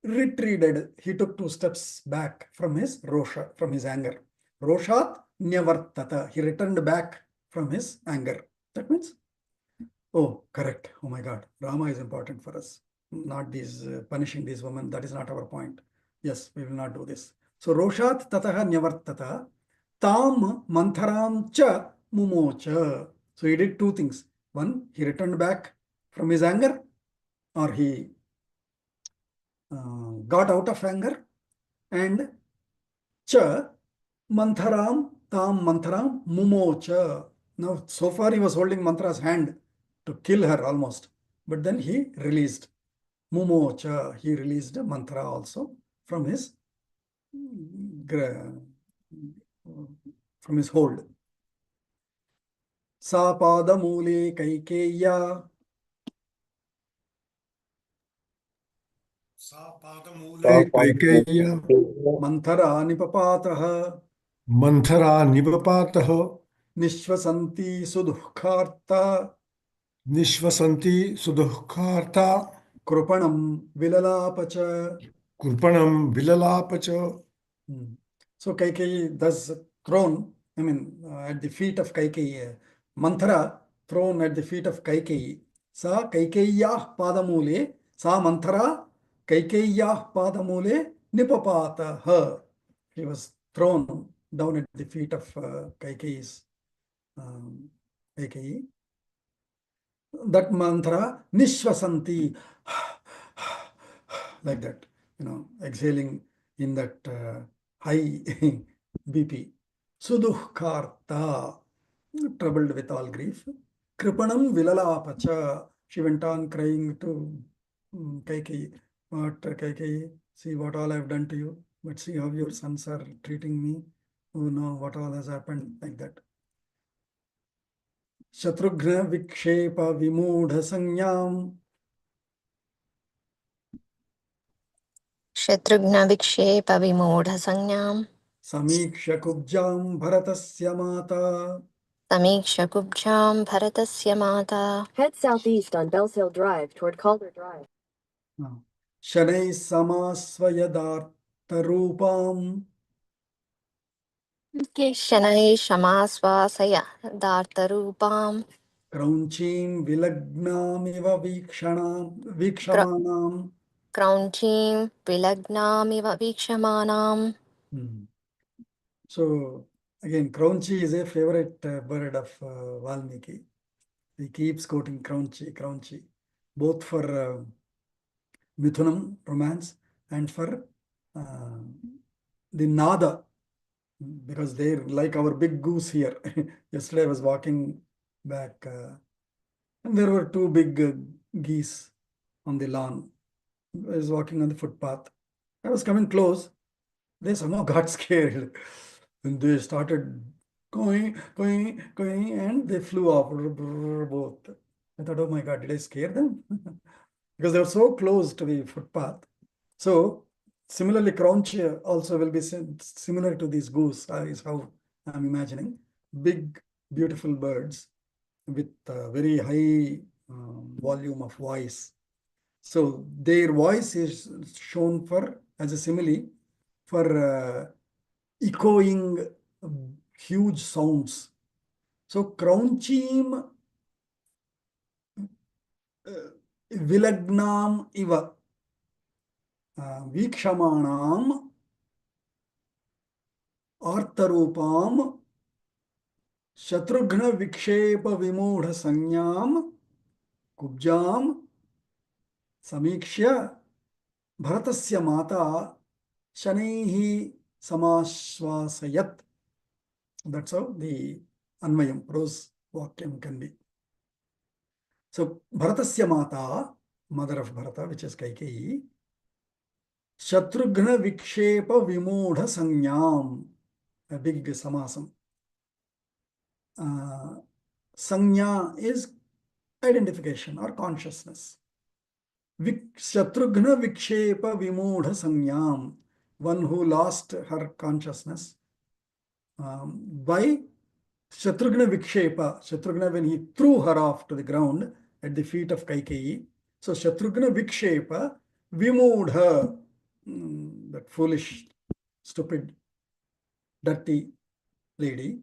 S1: retreated, he took 2 steps back from his Rosha, from his anger. Roshat Nyavartata, he returned back from his anger. That means, oh, correct. Oh my God, Rama is important for us. Not these punishing these women. That is not our point. Yes, we will not do this. So Roshat Tataha Nyavartata Tam Mantharam Cha Mumocha. So he did 2 things. One, he returned back from his anger, or he got out of anger, and Cha Mantharam Tam Mantharam Mumocha. Now, so far he was holding Manthara's hand to kill her almost, but then he released Mumocha. He released Manthara also from his hold. Sa padamule Kaikeya
S5: पादमूले कैकेय्या
S1: Manthara Nipapataha
S5: Manthara निपपातः
S1: Nishvasanti Sudukharta
S5: निश्वसन्ति सुदुःखार्ता
S1: Krupanam Vilalapacha.
S5: कृपणं विललाप च.
S1: So Kaikeyi thus thrown, at the feet of Kaikeyi, Manthara thrown at the feet of Kaikeyi. Sa Kaikeyah Padamule, Sa Manthara Kaikeyah Padamule Nipapata her. He was thrown down at the feet of Kaikeyi's Kaikeyi. That mantra, Nishvasanti, like that, exhaling in that high BP. Sudukharta, troubled with all grief. Kripanam Vilalapacha, she went on crying to Kaikeyi. What, Kaikeyi, see what all I have done to you, but see how your sons are treating me. Oh no, what all has happened, like that. Shatrughna Vikshepa Vimudha Sanyam
S4: Shatrughan विक्षेप विमूढ संज्ञाम
S1: Samiksha Kubjam Bharatasya Mata
S4: समीक्ष्य कुब्जां भरतस्य माता
S6: Head southeast on Bells Hill Drive toward Calder Drive.
S1: शनैः समास्वयदार्तरूपाम्
S4: शनैः शमाश्वासय दार्तरूपां
S1: क्रौञ्चीं विलग्नामिव वीक्षमाणाम्
S4: क्रौञ्चीं विलग्नामिव वीक्षमाणाम्.
S1: So again, Crounchy is a favorite bird of Valmiki. He keeps quoting Crounchy, Crounchy, both for Mithunam, romance, and for the Nada, because they're like our big goose here. Yesterday I was walking back and there were two big geese on the lawn. I was walking on the footpath. I was coming close. They somehow got scared and they started going, and they flew off both. I thought, oh my God, did I scare them? Because they were so close to the footpath. So similarly, Crouch also will be similar to these goose, is how I'm imagining. Big, beautiful birds with very high volume of voice. So their voice is shown for as a simile for echoing huge sounds. So Crouchim Vilagnam iva Vikshamanam Artarupam Shatrughna Vikshepa Vimudha Sanyam Kubjam Samikshya Bharatasya Mata Shanaihi Samashvasayat. That's how the Anvayam, prose Vakyam can be. So Bharatasya Mata, mother of Bharata, which is Kaikeyi, Shatrughna Vikshepa Vimudha Sanyam, a big samasam. Sanya is identification or consciousness. Shatrughna Vikshepa Vimudha Sanyam, one who lost her consciousness by Shatrughna Vikshepa. Shatrughna, when he threw her off to the ground at the feet of Kaikeyi. So Shatrughna Vikshepa Vimudha, that foolish, stupid, dirty lady.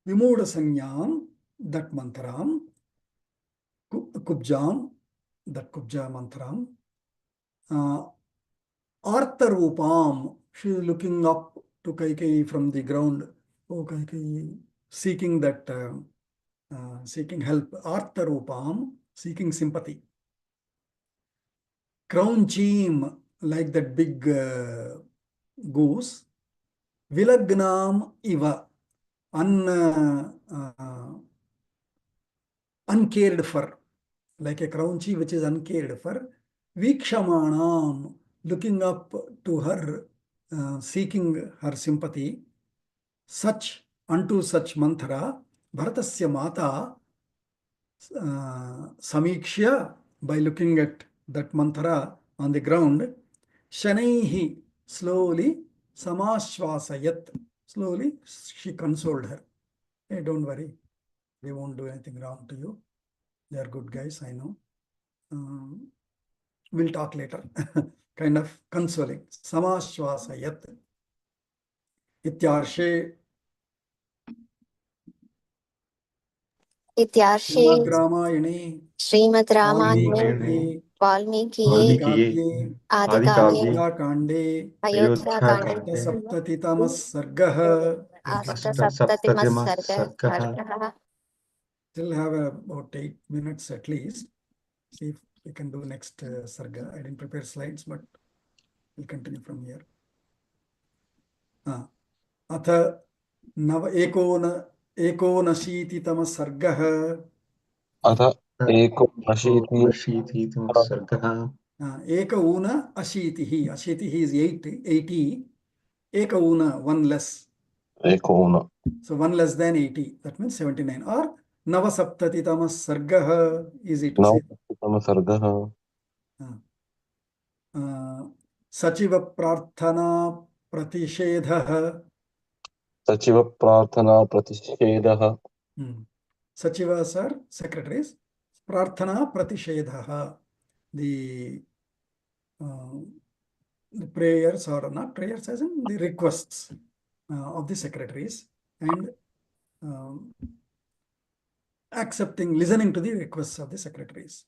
S1: Vimudha Sanyam, that mantram. Kubjam, that Kubja mantram. Artarupam, she is looking up to Kaikeyi from the ground. Oh, Kaikeyi, seeking that, seeking help. Artarupam, seeking sympathy. Crouchim, like that big goose. Vilagnam iva, uncared for, like a crouchy which is uncared for. Vikshamanam, looking up to her, seeking her sympathy. Such, unto such mantra, Bharatasya Mata, Samikshya, by looking at that mantra on the ground, Shanaihi, slowly, Samashvasayat, slowly she consoled her. Hey, don't worry, they won't do anything wrong to you. They are good guys, I know. We'll talk later. Kind of consoling. Samashvasayat. Ityarshe
S4: इत्यार्षे
S1: Srimad Ramayane
S4: Shrimad रामायणे
S1: Valmiki
S4: वाल्मीकिये
S1: Adikavye
S4: आदिकाव्ये
S1: Kande
S4: अयोध्याकाण्डे
S1: Saptatitamas Sargah.
S4: अष्टसप्ततितमः
S3: सर्गः
S4: सर्गः.
S1: Still have about 8 minutes at least. See if we can do next Sarga. I didn't prepare slides, but we'll continue from here. Atha Nava Ekonashititama Sargah.
S2: अथ
S3: एकोनशीतितमः सर्गः
S1: Eka una ashitihi. Ashitihi is 80. Eka una, one less.
S2: एकोन
S1: So one less than 80. That means 79. Or Navasaptatitama Sargah, easy to say.
S2: नवतितमः सर्गः
S1: Sachiva Prarthana Pratishedah.
S2: सचिव प्रार्थना प्रतिषेधः
S1: Sachivas are secretaries. Prarthana Pratishedhaha, the prayers or not prayers as in the requests of the secretaries, and accepting, listening to the requests of the secretaries.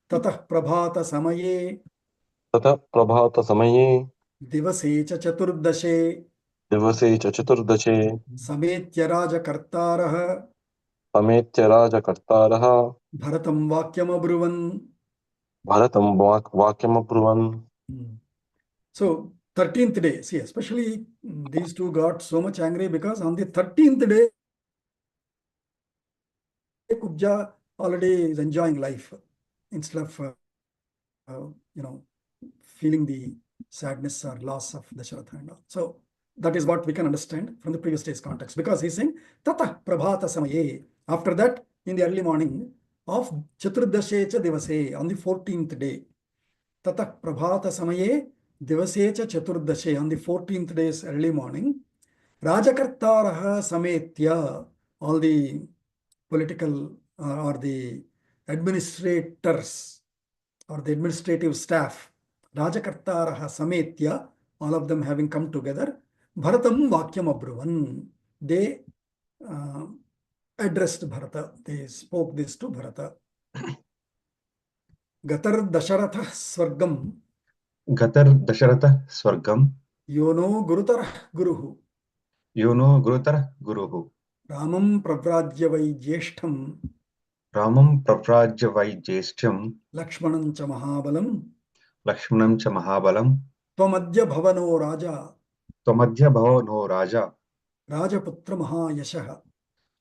S1: Tatah Prabhata Samaye
S2: ततः प्रभातसमये
S1: Divase cha Chaturdashe
S2: दिवसे च चतुर्दशे
S1: Sametya Rajakartarah
S2: समेत्य राजकर्तारः
S1: Bharatam Vakyam Abruvan.
S2: भरतं वाक्यमब्रुवन्.
S1: So 13th day, see, especially these two got so much angry because on the 13th day, Kubja already is enjoying life instead of, feeling the sadness or loss of Dasharatha and all. So that is what we can understand from the previous day's context, because he's saying, Tata Prabhata Samaye. After that, in the early morning of Chaturdashe cha Divase, on the 14th day, Tata Prabhata Samaye Divase cha Chaturdashe, on the 14th day's early morning, Rajakartaraha Sametya, all the political or the administrators or the administrative staff, Rajakartaraha Sametya, all of them having come together, Bharatam Vakyam Abruvan, they addressed Bharata, they spoke this to Bharata. Gatar Dasharatha Swargam,
S3: Gatar Dasharatha Swargam,
S1: Yono Gurutarah Guruhu,
S3: Yono Gurutar Guruhu,
S1: Ramam Pravrajyavai Jeshtham,
S3: Ramam Pravrajyavai Jeshtham,
S1: Lakshmanam cha Mahabalam,
S3: Lakshmanam cha Mahabalam,
S1: Tvamadya Bhavano Raja,
S3: Tvamadhya Bhavano Raja,
S1: Rajaputra Mahayashaha.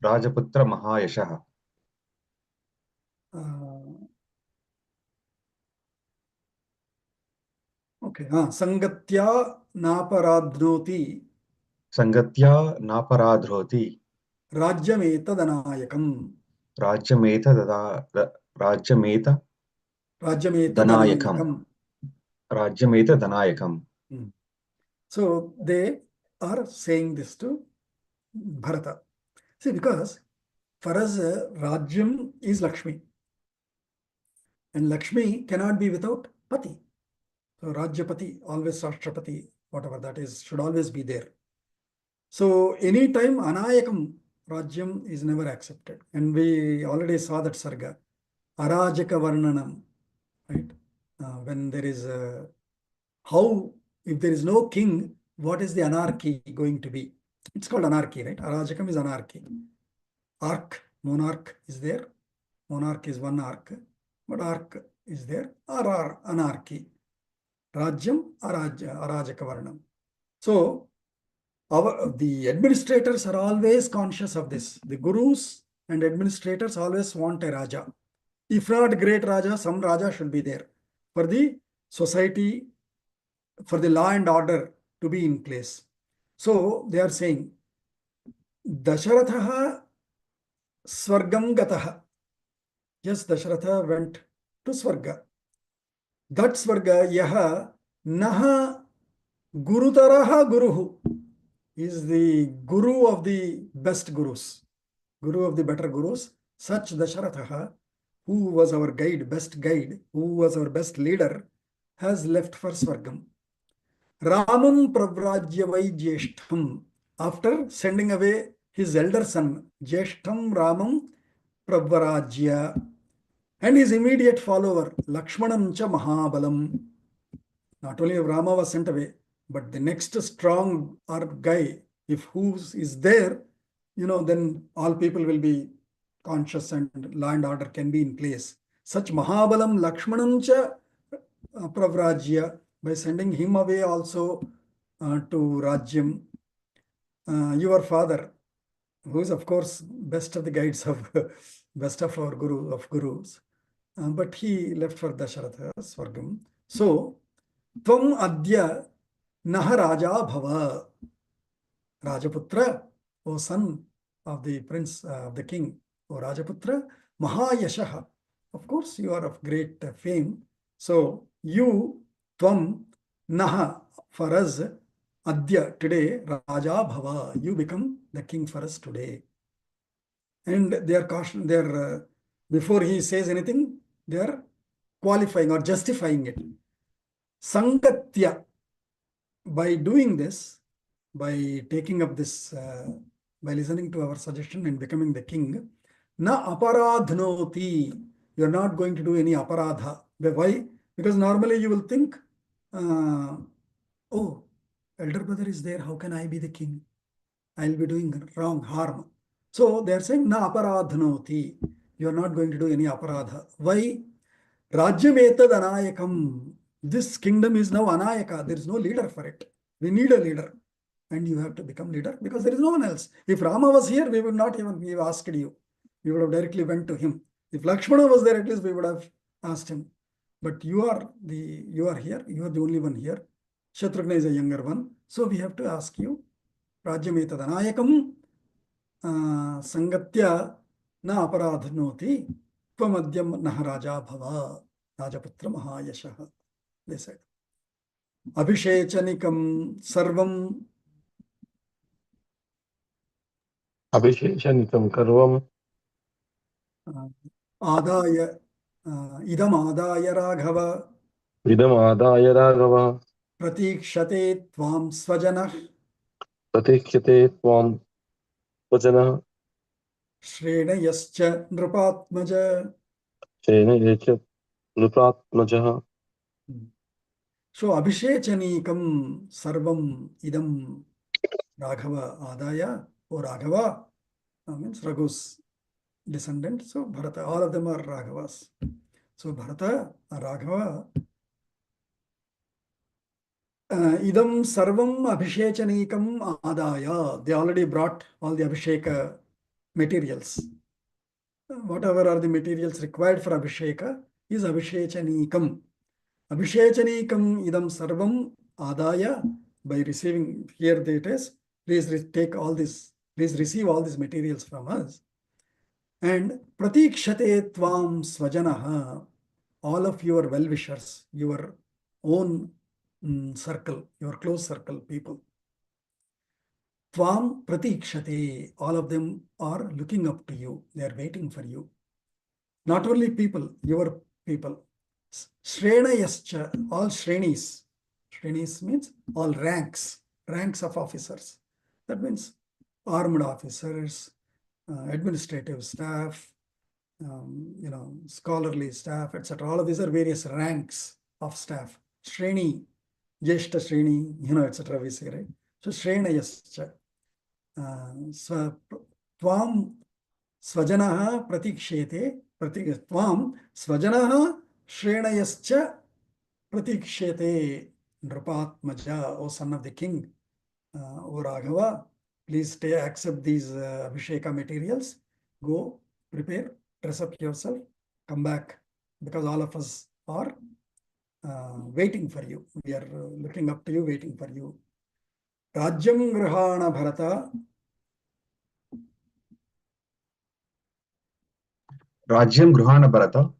S3: Rajaputra Mahayashaha.
S1: Okay. Sangatya Naparadnoti
S3: Sangatya Naparadhroti,
S1: Rajyameta Danayakam.
S3: Rajyameta
S1: Rajyameta
S3: Danayakam,
S1: Danayakam.
S3: Rajyameta Danayakam.
S1: So they are saying this to Bharata. See, because for us, Rajyam is Lakshmi. And Lakshmi cannot be without Pati. So Rajyapati, always Rashtrapati, whatever that is, should always be there. So anytime Anayakam, Rajyam is never accepted. And we already saw that Sarga, Arajaka Varnanam, right? When there is how, if there is no king, what is the anarchy going to be? It's called anarchy, right? Arajakam is anarchy. Ark, monarch is there. Monarch is one ark, but ark is there. Anarchy. Rajyam, Arajaka Varnam. So the administrators are always conscious of this. The gurus and administrators always want a Raja. If not great Raja, some Raja should be there for the society, for the law and order to be in place. So they are saying, Dasharatha Swargam Gataha. Yes, Dasharatha went to Swarga. That Swarga Yaha Naha Gurutaraha Guruhu is the Guru of the best Gurus, Guru of the better Gurus. Such Dasharatha, who was our guide, best guide, who was our best leader, has left for Swargam. Ramam Pravrajyavai Jeshtham, after sending away his elder son, Jeshtham Ramam Pravrajya, and his immediate follower, Lakshmanam cha Mahabalam. Not only Rama was sent away, but the next strong guy, if who is there, then all people will be conscious and law and order can be in place. Such Mahabalam Lakshmanam cha Pravrajya, by sending him away also to Rajyam. Your father, who is of course best of the guides of best of our gurus, but he left for Dasharatha Swargam. So, Tvam Adya Naha Raja Bhava, Rajaputra, O son of the prince, of the king, O Rajaputra, Mahayashaha. Of course, you are of great fame. So, you, Tvam Naha, for us, Adya, today, Raja Bhava, you become the king for us today. and they are caution. They are before he says anything, they are qualifying or justifying it. Sangatya, by doing this, by taking up this, by listening to our suggestion and becoming the king, na aparadhnoti, you are not going to do any aparadha. Why? Because normally you will think, oh, elder brother is there, how can I be the king? I'll be doing wrong, harm. So they are saying, na aparadhnoti, you are not going to do any aparadha. Why? Rajyametad anayakam. This kingdom is now anayaka. There is no leader for it. We need a leader. And you have to become leader because there is no one else. If Rama was here, we would not even have asked you. We would have directly went to him. If Lakshmana was there, at least we would have asked him. But you are here. You are the only one here. Shatrughna is a younger one. So we have to ask you. Rajyametad anayakam sangatya na aparadhnoti tvamadyam nah raja bhava rajaputra mahayashaha. They said. Abhishechanikam sarvam
S2: अभिशेषनितं कर्वम्
S1: adaya idam adaya raghava
S2: इदमादाय Raghav
S1: pratikshate tvam swajanah
S2: प्रतीक्षते त्वां वचनः
S1: shrenayascha nrupatmaja.
S2: Shane च नृपात्मजः.
S1: So abhishechanikam sarvam idam raghava adaya, or Raghava means Raghu's descendant. So Bharata, all of them are Raghavas. So Bharata, Raghava, idam sarvam abhishechanikam adaya. They already brought all the abhisheka materials. Whatever are the materials required for abhisheka is abhishechanikam. Abhishechanikam idam sarvam adaya. By receiving, here it is, please take all this, please receive all these materials from us. And pratikshate tvam swajanaha, all of your well-wishers, your own circle, your close circle people. Tvam pratikshate, all of them are looking up to you. They are waiting for you. Not only people, your people. Shrenayascha, all shrenis. Shrenis means all ranks of officers. That means armed officers, administrative staff, scholarly staff, etc. All of these are various ranks of staff. Shreni, Jeshta Shreni, etc. we say, right? So Shrenayascha. Tvam swajanaha pratikshete, tvam swajanaha shrenayascha pratikshete nrupatmaja, O son of the king, O Raghava, please accept these abhisheka materials. Go, prepare, dress up yourself, come back, because all of us are waiting for you. We are looking up to you, waiting for you. Rajyam grihana bharata.
S3: Rajyam Gruhana Bharata.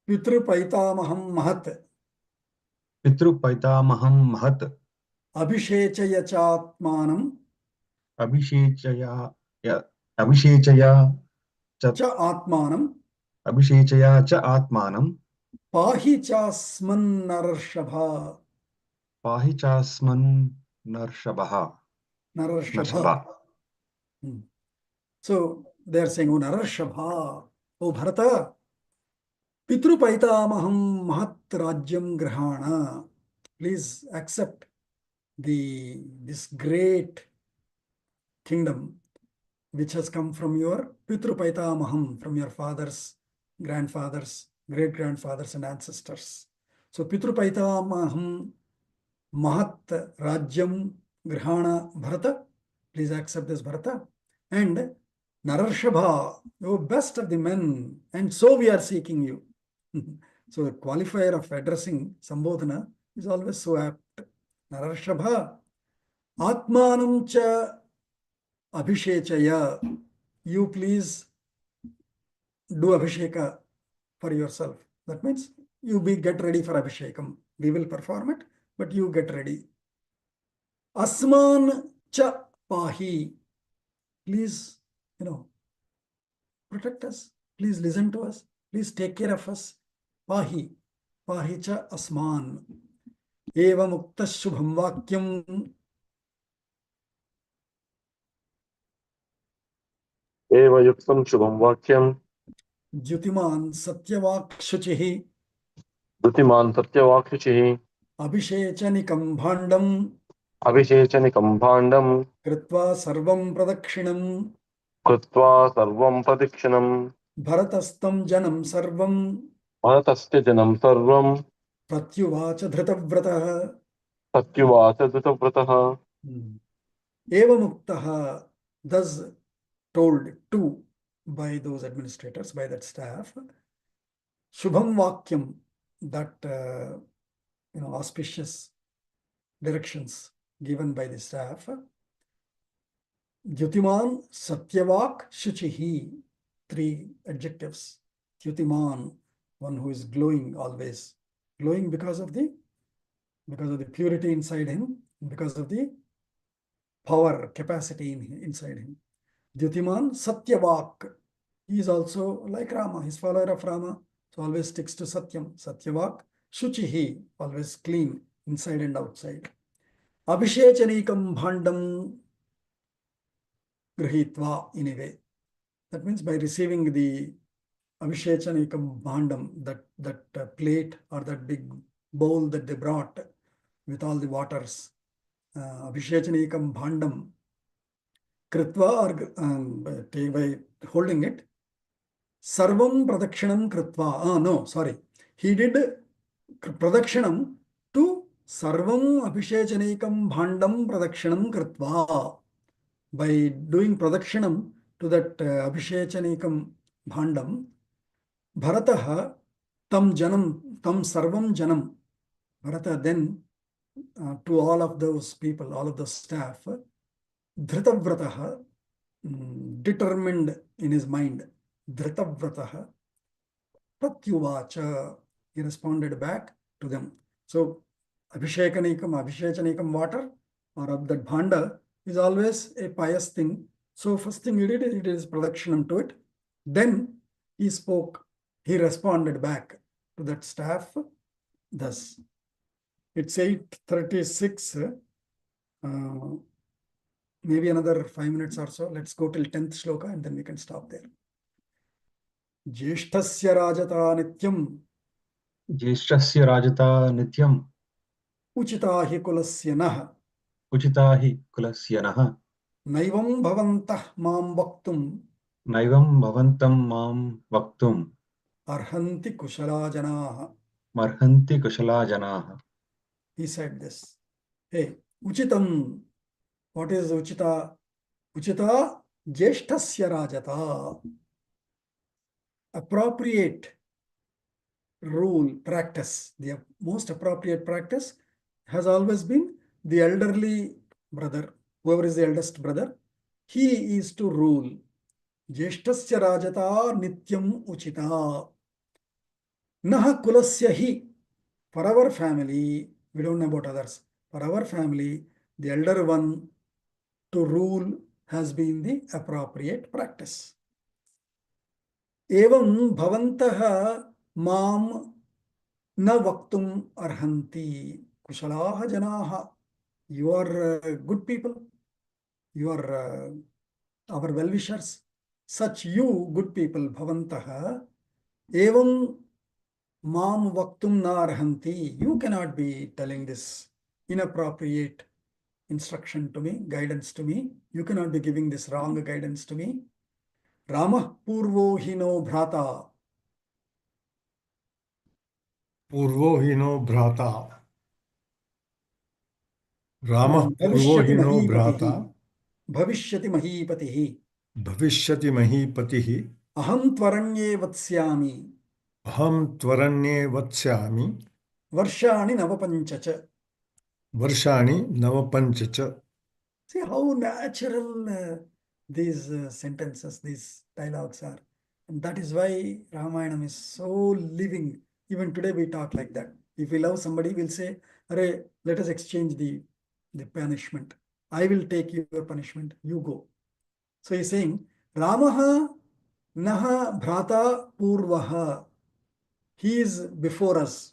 S1: Pitru paitamaham mahat.
S3: Pitru Paitamaham Mahat.
S1: Abhishechaya chatmanam.
S3: Abhishechaya cha
S1: Atmanam.
S3: Abhishechaya cha Atmanam.
S1: Pahi chasman narashabha.
S3: Pahi chasman Narshabha.
S1: Narashabha. So they are saying, O Narashabha, O Bharata, Pitru Paitamaham Mahat Rajyam Grahana. Please accept this great kingdom which has come from your Pitru Paitamaham, from your fathers, grandfathers, great-grandfathers and ancestors. So Pitru Paitamaham Mahat Rajyam Grihana Bharata, please accept this Bharata. And Narashabha, O best of the men, and so we are seeking you. So the qualifier of addressing Sambodhana is always so apt. Narashabha, Atmanam cha Abhishechaya, you please do Abhisheka for yourself. That means you get ready for Abhishekam. We will perform it, but you get ready. Asman cha pahi, please, protect us. Please listen to us. Please take care of us. Pahi, pahi cha asman. Eva mukta shubham vakyam.
S2: एव युक्तं शुभं वाक्यं
S1: Jyutiman satyavak shuchihi.
S2: द्युतिमान् सत्यवाक्शुचिः
S1: Abhishechanikam bhandam.
S2: अभिषेचनिकं भाण्डं
S1: Kritva sarvam pradakshinam.
S2: कृत्वा सर्वं प्रदक्षिणं
S1: Bharatastam janam sarvam.
S2: भरतस्य जनं सर्वं
S1: Pratyuvacha dhritavratah.
S2: सत्युवाच द्रुतव्रतः
S1: Eva muktaha, thus told to by those administrators, by that staff. Shubham Vakyam, that auspicious directions given by the staff. Dyutiman Satyavak Shuchihi, 3 adjectives. Dyutiman, one who is glowing always. Glowing because of the purity inside him, because of the power, capacity inside him. Dyutiman Satyavak. He is also like Rama, his follower of Rama, so always sticks to Satyam. Satyavak. Shuchihi, always clean inside and outside. Abhishechanikam bhandam grihitva, in a way. That means by receiving the Abhishechanikam bhandam, that plate or that big bowl that they brought with all the waters, Abhishechanikam bhandam kritva, or by holding it, sarvam pradakshinam kritva. No, sorry. He did pradakshinam to sarvam abhishechanikam bhandam pradakshinam kritva. By doing pradakshinam to that abhishechanikam bhandam, Bharataha tam sarvam janam. Bharata then to all of those people, all of the staff, dhritavrataha, determined in his mind, dhritavrataha, pratyuvacha, he responded back to them. So abhishechanikam water, or of that bhanda, is always a pious thing. So first thing he did is pradakshinam to it. Then he spoke, he responded back to that staff thus. It's 8:36. Maybe another 5 minutes or so. Let's go till 10th shloka and then we can stop there. Jyeshthasya rajata nityam
S3: ज्येष्ठस्य राजता नित्यम्
S1: uchita hi kulasya nah
S3: Uchida हि कुलस्य नः
S1: naivam bhavantah mam vaktum
S3: नैवं भवन्तं मां वक्तुम्
S1: arhanti kushala janaah.
S3: मर्हन्ति कुशला जनाः.
S1: He said this. Hey, uchitam. What is uchita? Uchita jyeshthasya rajata. Appropriate rule, practice, the most appropriate practice has always been the elderly brother, whoever is the eldest brother, he is to rule. Jeshtasya rajata nityam uchita. Naha kulasya hi. For our family, we don't know about others. For our family, the elder one to rule has been the appropriate practice. Evam bhavantah mam na vaktum arhanti kushalaha janaha. You are good people. You are our well-wishers. Such you, good people, bhavantaha, evam mam vaktum na arhanti. You cannot be telling this inappropriate instruction to me, guidance to me. You cannot be giving this wrong guidance to me. Ramah purvo hino bhrata.
S5: पूर्वो हीनो भ्राता रामः पूर्वो
S1: Bhavishyati
S5: हीनो भ्राता
S1: mahipatihi. Bhavishyati mahipatihi.
S5: भविष्यति महीपतिः
S1: Aham tvaranye vatsyami.
S5: अहं त्वरण्ये वत्स्यामि
S1: Varshani navapanchacha.
S5: वर्षाणि नवपञ्च च.
S1: See how natural these sentences, these dialogues are. And that is why Ramayanam is so living. Even today we talk like that. If we love somebody, we'll say, "Arey, let us exchange the punishment. I will take your punishment, you go." So he's saying, Ramaha Naha Bhrata Purvaha. He is before us.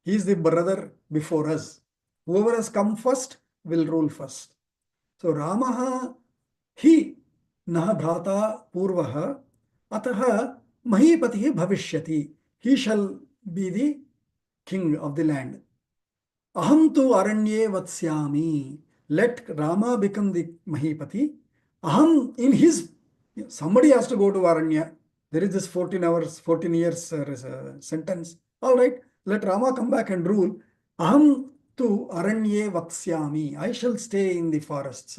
S1: He is the brother before us. Whoever has come first will rule first. So Ramaha he Naha Bhrata Purvaha Ataha Mahipatihi Bhavishyati. He shall be the king of the land. Aham tu aranye vatsyami. Let Rama become the Mahipati. Aham in his, somebody has to go to Aranya. There is this 14 hours, 14 years sentence. All right, let Rama come back and rule. Aham tu aranye vatsyami. I shall stay in the forests.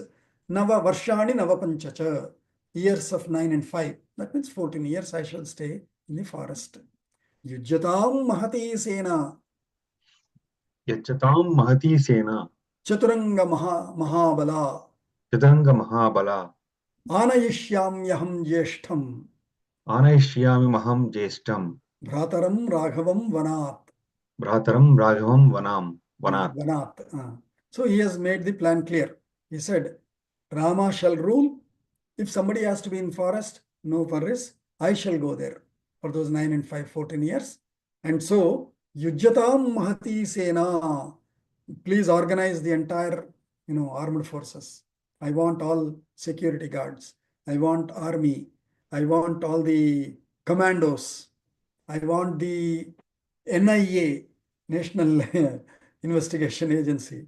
S1: Nava varshani nava panchacha. Years of 9 and 5. That means 14 years I shall stay in the forest. Yujyatam mahati sena.
S3: यच्चतां महती सेना
S1: Chaturanga Mahabala
S3: Chaturanga महाबला
S1: Anayishyamyaham Jeshtham
S3: आनयिष्यामि महं ज्येष्ठं
S1: Bhrataram Raghavam Vanat.
S3: भ्रातरं राघवं वनात्
S1: Vanat. So he has made the plan clear. He said, Rama shall rule. If somebody has to be in forest, no worries. I shall go there for those 9 and 5, 14 years. And so, Yujyatam Mahati Sena. Please organize the entire, armed forces. I want all security guards. I want army. I want all the commandos. I want the NIA, National Investigation Agency,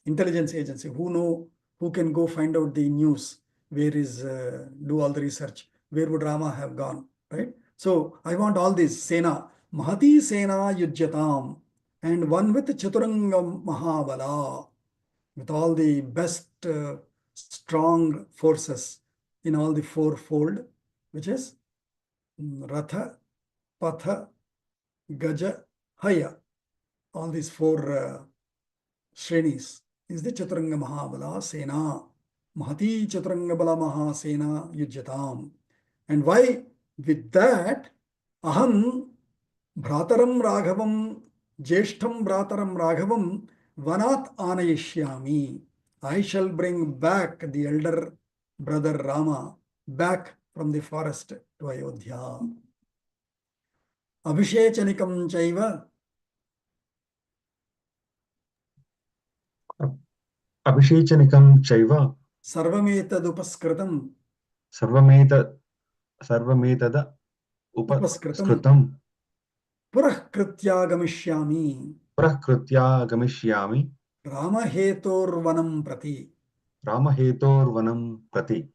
S1: intelligence agency, who can go find out the news, do all the research, where would Rama have gone, right? So I want all this Sena, Mahati Sena Yujyatam, and one with Chaturanga Mahabala, with all the best strong forces in all the fourfold, which is Ratha, Patha, Gaja, Haya. All these four Shrenis is the Chaturanga Mahabala Sena. Mahati Chaturanga Bala Mahasena Yujyatam. And why? With that, Aham Bhrataram Raghavam Jeshtham Bhrataram Raghavam Vanat Anayishyami. I shall bring back the elder brother Rama back from the forest to Ayodhya. Abhishechanikam Chaiva.
S3: अभिषेचनिकं चैव
S1: Sarvametadupaskratam.
S3: सर्वमेतद उपस्कृतं
S1: Purah Gamishyami.
S3: प्रकृत्या गमिष्यामि
S1: Ramahetorvanam Prati.
S3: रामहेतोर्वनं प्रति.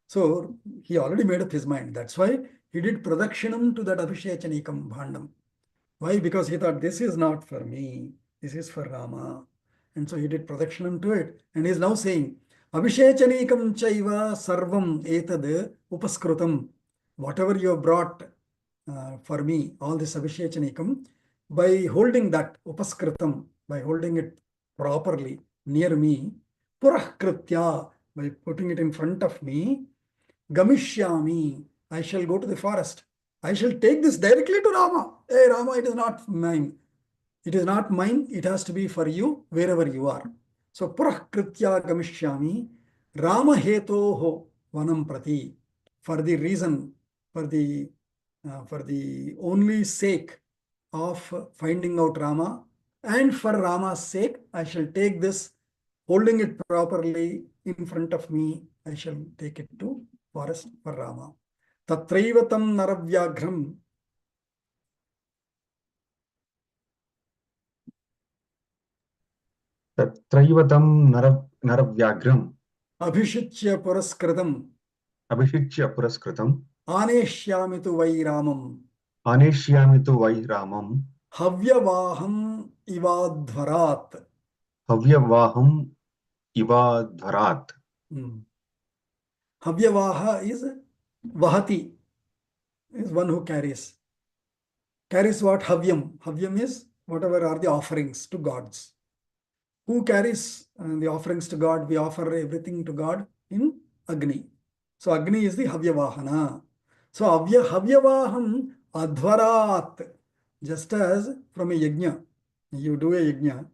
S1: So he already made up his mind. That's why he did Pradakshinam to that Abhishechanikam Bhandam. Why? Because he thought this is not for me, this is for Rama. And so he did Pradakshinam to it. And he is now saying, Abhishechanikam Chaiva Sarvam Etad Upaskrutam. Whatever you have brought for me, all this Abhishechanikam, by holding that Upaskritam, by holding it properly near me, Purah by putting it in front of me, Gamishyami, I shall go to the forest. I shall take this directly to Rama. Hey Rama, it is not mine. It is not mine. It has to be for you wherever you are. So Purah Gamishyami, Rama Hetoho Vanam Prati. For the reason, for the only sake of finding out Rama, and for Rama's sake, I shall take this, holding it properly in front of me, I shall take it to forest for Rama. Tatraivatam Naravyagram.
S3: तत्रैव तं नरव्याघ्रम्
S1: Abhishitya Puraskritam.
S3: अभिषिच्य पुरस्कृतं
S1: Aneshyami tu Vai Ramam.
S3: आनेष्यामि तु वै रामं
S1: Havyavaham Ivadvarat.
S3: हव्यवाहम् इवाध्वरात्.
S1: Havyavaha is Vahati, is one who carries. Carries what? Havyam. Havyam is whatever are the offerings to gods. Who carries the offerings to God? We offer everything to God in Agni. So Agni is the Havyavahana. So Havyavaham Advarat. Just as from a yajna, you do a yajna,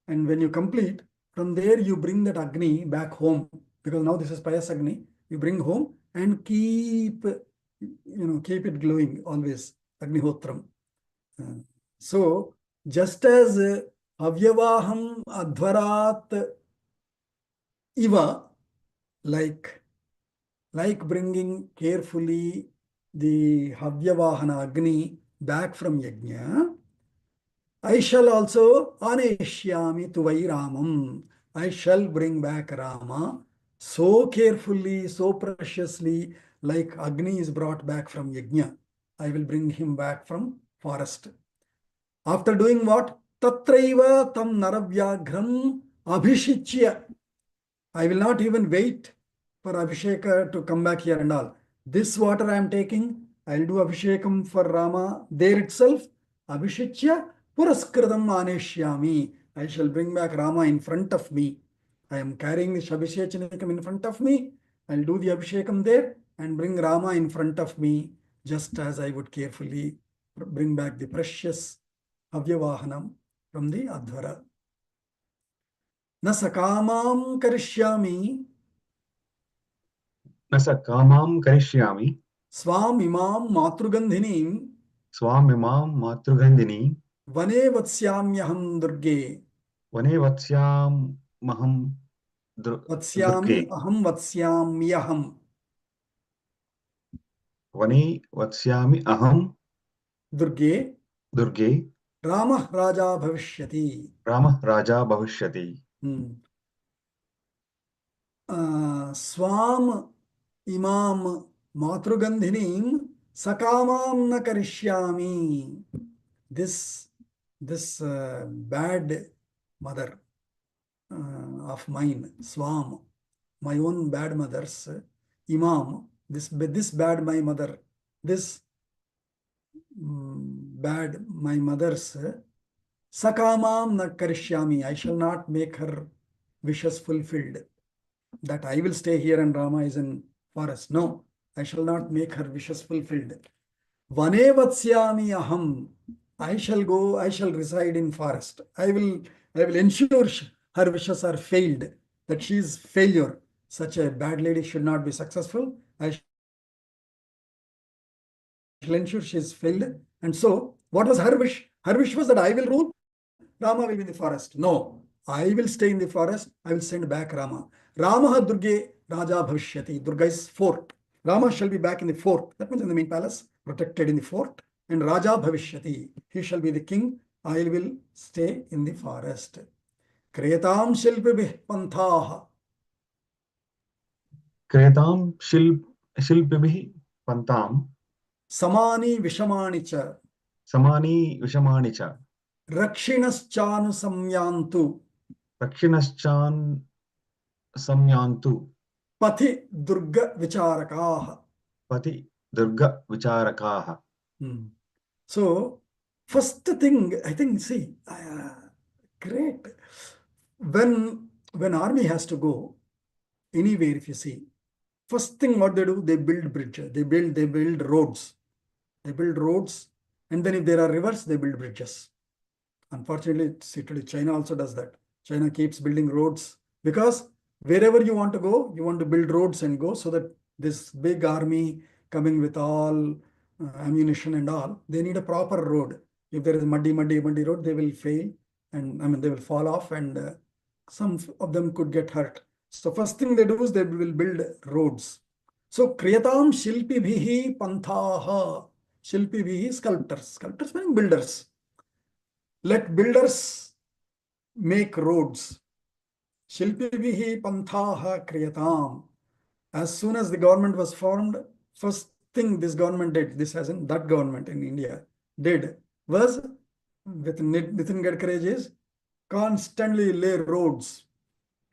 S1: and when you complete, from there you bring that Agni back home, because now this is Payas Agni. You bring home and keep keep it glowing always, Agnihotram. So, just as Avyavaham Adhvarat Iva, like bringing carefully the Havyavahana Agni back from Yajna, I shall also Aneshyami Tuvai Ramam. I shall bring back Rama so carefully, so preciously, like Agni is brought back from Yajna. I will bring him back from forest. After doing what? Tatraiva tam naravyaghram abhishichya. I will not even wait for Abhisheka to come back here and all. This water I am taking, I will do Abhishekam for Rama there itself. Abhishichya puraskritam aneshyami. I shall bring back Rama in front of me. I am carrying this Abhishekam in front of me. I will do the Abhishekam there and bring Rama in front of me, just as I would carefully bring back the precious Avyavahanam from the Adhvara. न सकामां करिष्यामि
S3: न स कामां करिष्यामि
S1: स्वामिमां मातृगन्धिनीं
S3: स्वामिमां मातृगन्धिनी
S1: वने वत्स्याम्यहं दुर्गे
S3: वने वत्स्यामहं
S1: वत्स्यामि
S3: दुर्गे
S1: अहं वत्स्याम्यहं
S3: वने वत्स्यामि अहं
S1: दुर्गे
S3: दुर्गे
S1: रामः राजा भविष्यति.
S3: रामः राजा भविष्यति.
S1: स्वाम इमां मातृगन्धिनीं सकामां न करिष्यामि. This bad mother of mine, Swam, my own bad mother's imam, this bad my mother, this bad my mother's sakamam na karishyami. I shall not make her wishes fulfilled. That I will stay here and Rama is in forest. No, I shall not make her wishes fulfilled. Vane vatsyami aham. I shall go, I shall reside in forest. I will ensure her wishes are failed, that she is failure. Such a bad lady should not be successful. I shall ensure she is failed. And so, what was her wish? Her wish was that I will rule, Rama will be in the forest. No, I will stay in the forest. I will send back Rama. Rama Durge Raja Bhavishyati. Durga is fort. Rama shall be back in the fort. That means in the main palace, protected in the fort. And Raja Bhavishyati. He shall be the king. I will stay in the forest. Kretam Shilpibih Panthaha.
S3: Kretam Shilpibih Pantam.
S1: Samani Vishamani cha.
S3: Samani Vishamani cha.
S1: Rakshinaschanu Samyantu.
S3: Rakshinaschan Samyantu.
S1: Pati Durga Vicharakaha.
S3: Pati Durga Vicharakaha.
S1: So, first thing, I think, see, great. When army has to go anywhere, if you see, first thing what they do, they build bridges, they build roads. They build roads, and then if there are rivers, they build bridges. Unfortunately, China also does that. China keeps building roads because wherever you want to go, you want to build roads and go, so that this big army coming with all ammunition and all, they need a proper road. If there is muddy road, they will fail, and they will fall off, and some of them could get hurt. So first thing they do is they will build roads. So Kriyatam Shilpibhihi Panthaha. Shilpibhihi sculptors. Sculptors meaning builders. Let builders make roads. Shilpibhihi Panthaha Kriyatam. As soon as the government was formed, first thing this government did, this as in that government in India did, was with Nitin Gadkari is constantly lay roads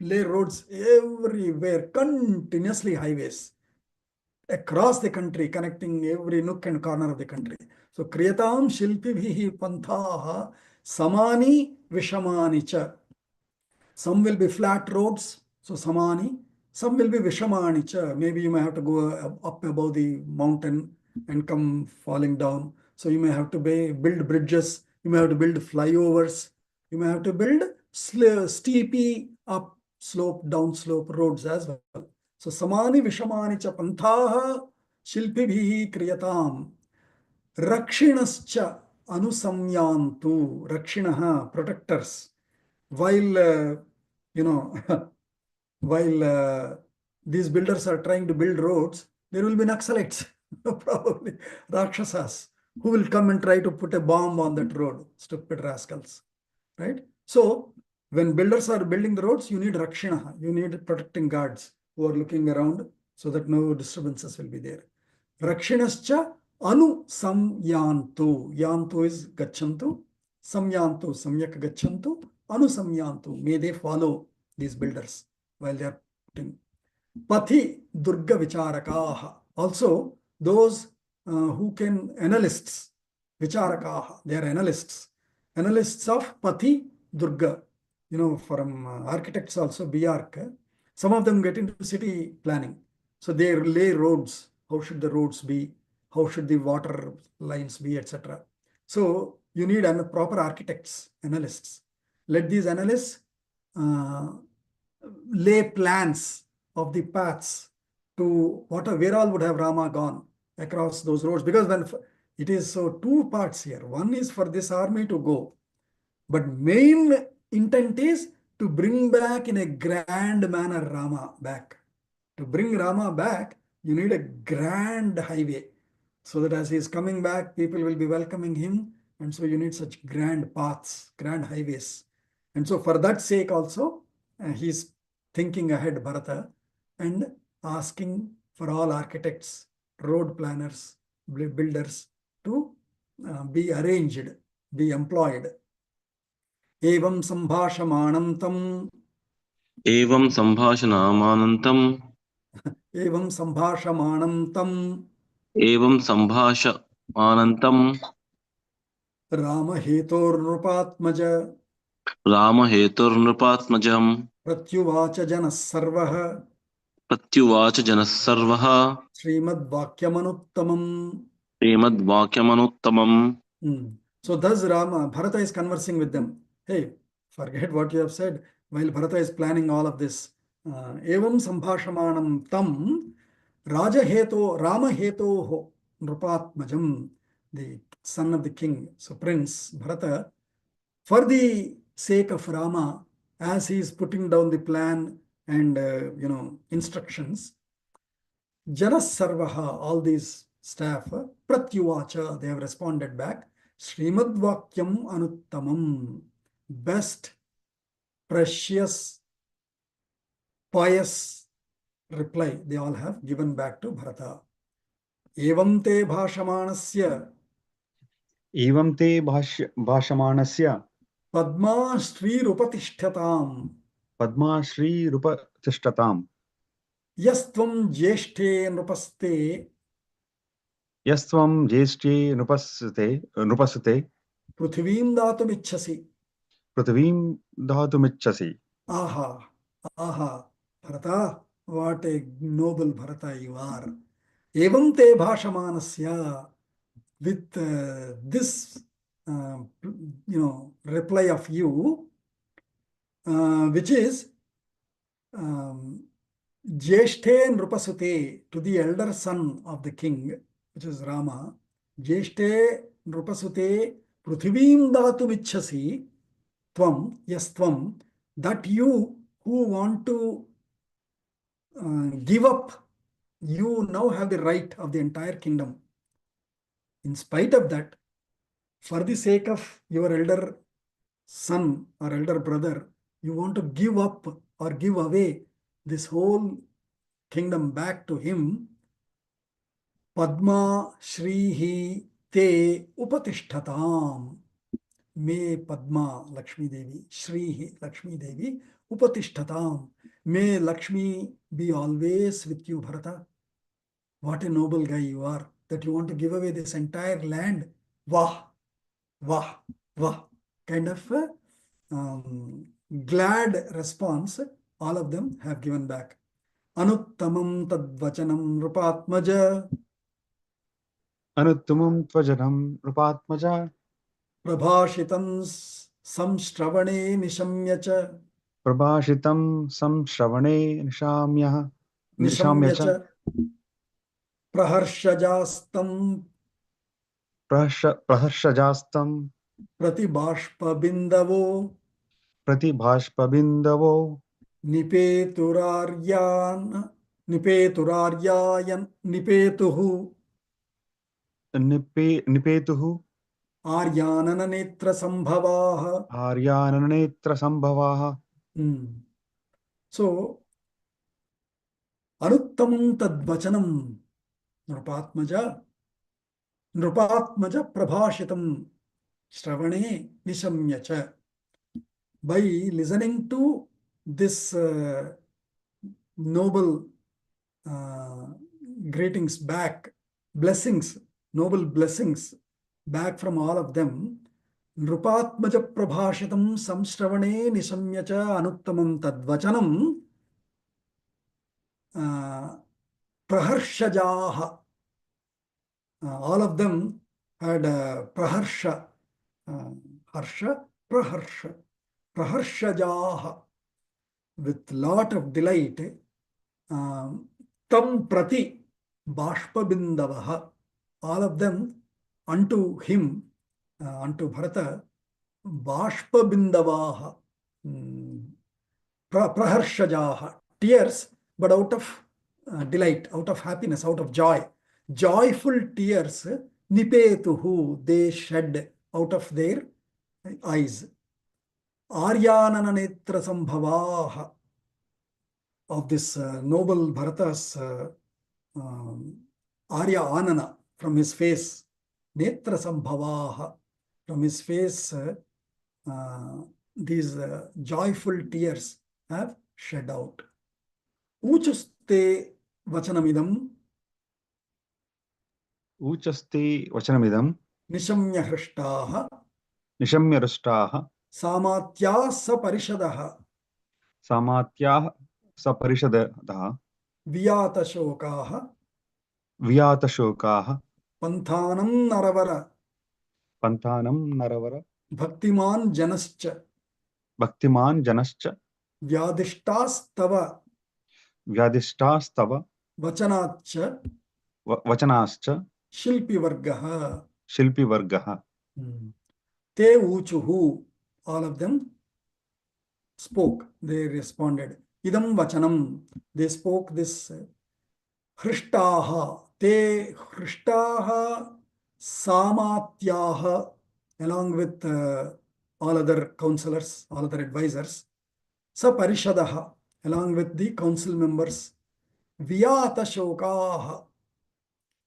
S1: everywhere, continuously highways across the country, connecting every nook and corner of the country. So Kriyatam Shilpibhihi Panthaha Samani Vishamani cha. Some will be flat roads, so Samani. Some will be Vishamani cha. Maybe you may have to go up above the mountain and come falling down. So you may have to build bridges. You may have to build flyovers. You may have to build steepy up slope, down slope roads as well. So Samani Vishamani cha Panthaha Shilpibhihi kriyatam. Rakshinascha anusamyantu. Rakshinaha, protectors. While, you know, while these builders are trying to build roads, there will be Naxalites, probably Rakshasas, who will come and try to put a bomb on that road. Stupid rascals, right? So when builders are building the roads, you need Rakshinaha, you need protecting guards who are looking around so that no disturbances will be there. Rakshinascha anu samyantu. Yantu is gachantu. Samyantu, samyak gachantu. Anu samyantu. May they follow these builders while they are putting. Pathi Durga Vicharakaha. Also, those who can, analysts, Vicharakaha, they are analysts. Analysts of Pathi Durga. You know, from architects also, BARC. Some of them get into city planning. So they lay roads. How should the roads be? How should the water lines be, etc. So you need proper architects, analysts. Let these analysts lay plans of the paths to where all would have Rama gone across those roads. Because when it is so two parts here. One is for this army to go, but main intent is to bring back in a grand manner Rama back. To bring Rama back, you need a grand highway, so that as he is coming back, people will be welcoming him. And so you need such grand paths, grand highways. And so for that sake also, he is thinking ahead, Bharata, and asking for all architects, road planners, builders to be arranged, be employed. Evam sambhashamanam tam.
S2: एवं सम्भाषणामानन्तम्
S1: Evam sambhashamanam tam.
S2: एवं सम्भाषमानन्तम्
S1: Ramahetornrupatmaja.
S2: रामहेतुर्नृपात्मजम्
S1: Pratyuvacha janas sarvah.
S2: प्रत्युवाच जनः सर्वः
S1: Srimad-Vakyamanuttama.
S2: श्रीमद्वाक्यमनुत्तमम्.
S1: So thus Bharata is conversing with them. Hey, forget what you have said. While Bharata is planning all of this. Evam sambhashamanam tam Ramaheto Nrupatmajam, the son of the king. So Prince Bharata, for the sake of Rama, as he is putting down the plan and instructions, Janas Sarvaha, all these staff, Pratyuvacha, they have responded back. Srimadvakyam Anuttamam, best, precious, pious reply they all have given back to Bharata. Evam te bhashamanasya
S3: Evam te bhashamanasya
S1: Padma Shri Rupatishtatam
S3: Padma Shri Rupatishtatam
S1: Yastvam Jeshte Nupaste
S3: Yastvam Jeshte Nupasate
S1: Prithivim Datumicchasi.
S3: Prithvim Dhatumichasi.
S1: Aha, aha, Bharata, what a noble Bharata you are. Evam te bhashamanasya, with this, reply of you, which is Jeshte Nrupasute, to the elder son of the king, which is Rama. Jeshte Nrupasute Prithivim Datumicchasi, Tvam, yes, Tvam, that you who want to give up, you now have the right of the entire kingdom. In spite of that, for the sake of your elder son or elder brother, you want to give up or give away this whole kingdom back to him. Padma Shrihi Te Upatishtatam. May Padma Lakshmi Devi, Shrihi Lakshmi Devi, Upatishtatam. May Lakshmi be always with you, Bharata. What a noble guy you are, that you want to give away this entire land. Wah, wah, wah. Kind of glad response all of them have given back. Anuttamam tadvachanam Rupatmaja.
S3: Anuttamam Tvajanam Rupatmaja
S1: Prabhashitam samshravane nishamyacha.
S3: Prabhashitam Samshravane Nishamyacha.
S1: Nishamyacha. प्रहर्षजास्तं
S3: प्रहर्षजास्तं
S1: प्रतिबाष्पबिन्दवो
S3: प्रतिभाष्पबिन्दवो
S1: निपेतुरार्यान् निपेतुरार्यायन् निपेतुः
S3: निपेतुः
S1: आर्यानननेत्रसम्भवाः.
S3: आर्याननेत्रसम्भवाः.
S1: So अनुत्तमं तद्वचनं नृपात्मज प्रभाषितं श्रवणे निशम्य च. By listening to this noble greetings back, blessings, noble blessings back from all of them, nrupatmaja prabhashitam samshravane nishamya cha anuttamam tadvachanam praharshajaha. All of them had praharsha, harsha, praharshajaha, with lot of delight. Tam prati bashpabindavaha, all of them unto him, unto Bharata, bashpabindavaha, praharshajaha, tears, but out of delight, out of happiness, out of joy. Joyful tears, nipetuhu, they shed out of their eyes. Aryanana netra sambhavaha, of this noble Bharata's Arya Anana, from his face, Netra Sambhavaha, from his face, these joyful tears have shed out. Uchuste vachanamidam
S3: ऊचस्ते वचनमिदं
S1: nishamya hrishtaha
S3: निशम्यरुष्टाः
S1: samatya saparishadaha
S3: सामात्याः सपरिषदः
S1: viyata shokaha
S3: वियातशोकाः
S1: panthanam naravara
S3: पन्थानं Narwar
S1: bhaktiman janascha
S3: भक्तिमान् जनश्च
S1: vyadishtas-tava
S3: व्याधिष्ठास्तव
S1: vachanatcha
S3: वचनाश्च
S1: shilpi-vargaha.
S3: शिल्पिवर्गः.
S1: Te uchuhu, all of them spoke, they responded. Idam vachanam, they spoke this. Hrishtaha, te hrishtaha samatyaha, along with all other counselors, all other advisors. Saparishadaha, along with the council members. Viyata shokaha,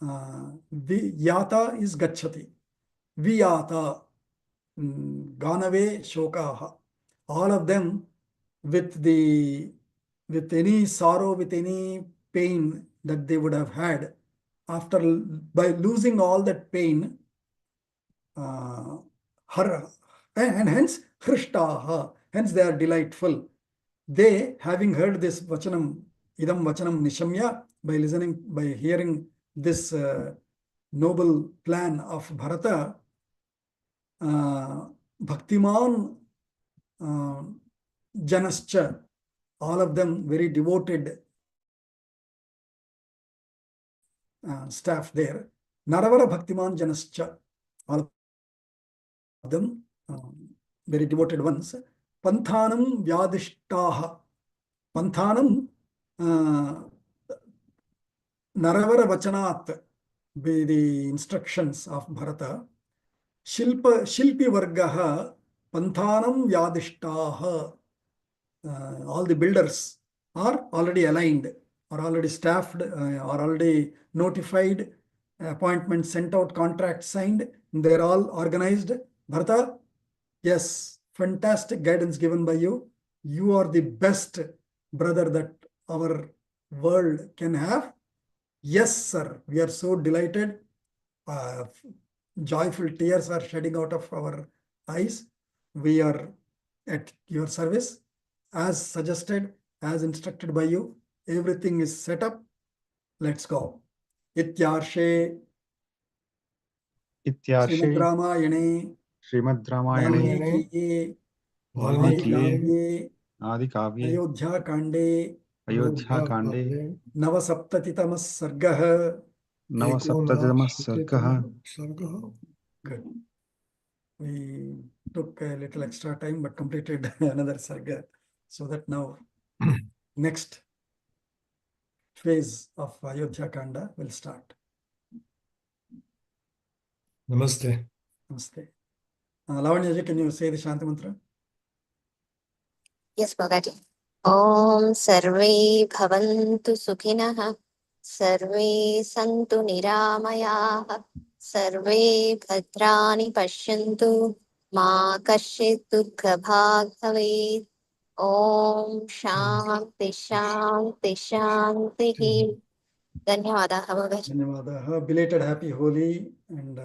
S1: yata is gachati. Viyata, gone away, shokaha. All of them with any sorrow, with any pain that they would have had after, by losing all that pain, and hence hrishtaha, hence they are delightful. They, having heard this vachanam, idam vachanam nishamya, by listening, by hearing this noble plan of Bharata, bhaktiman janascha, all of them very devoted staff there. Naravara bhaktiman janascha, all of them very devoted ones. Panthanam vyadishtaha, panthanam naravara vachanat, by the instructions of Bharata. Shilpi vargaha panthanam vyadishtaha, all the builders are already aligned, are already staffed, are already notified, appointments sent out, contracts signed, they're all organized. Bharata, yes, fantastic guidance given by you. You are the best brother that our world can have. Yes, sir, we are so delighted. Joyful tears are shedding out of our eyes. We are at your service, as suggested, as instructed by you. Everything is set up. Let's go. Ityarshe
S3: इत्यार्षे
S1: Srimad Ramayane
S3: श्रीमद्रामायणे
S1: Valmikiye
S5: वाल्मीकिये
S3: आदिकाव्ये
S1: Ayodhya Kande
S3: अयोध्याकाण्डे
S1: Navasaptatitamas Sargah
S3: नवसप्ततितमः सर्गः
S5: सर्गः
S1: Good. We took a little extra time but completed another sarga, so that now next phase of Ayodhya Kanda will start.
S5: Namaste.
S1: Namaste. Lavanya, can you say the Shanti Mantra?
S4: Yes, Bhagati. Om Sarve Bhavantu Sukhinah Sarve Santu Niramayah Sarve Bhadrani Pashyantu Ma Kashit Dukha Bhag Bhavet. Om Shanti Shanti Shanti. Dhanyawadaha Bhagati.
S1: Dhanyawadaha. Belated happy Holi and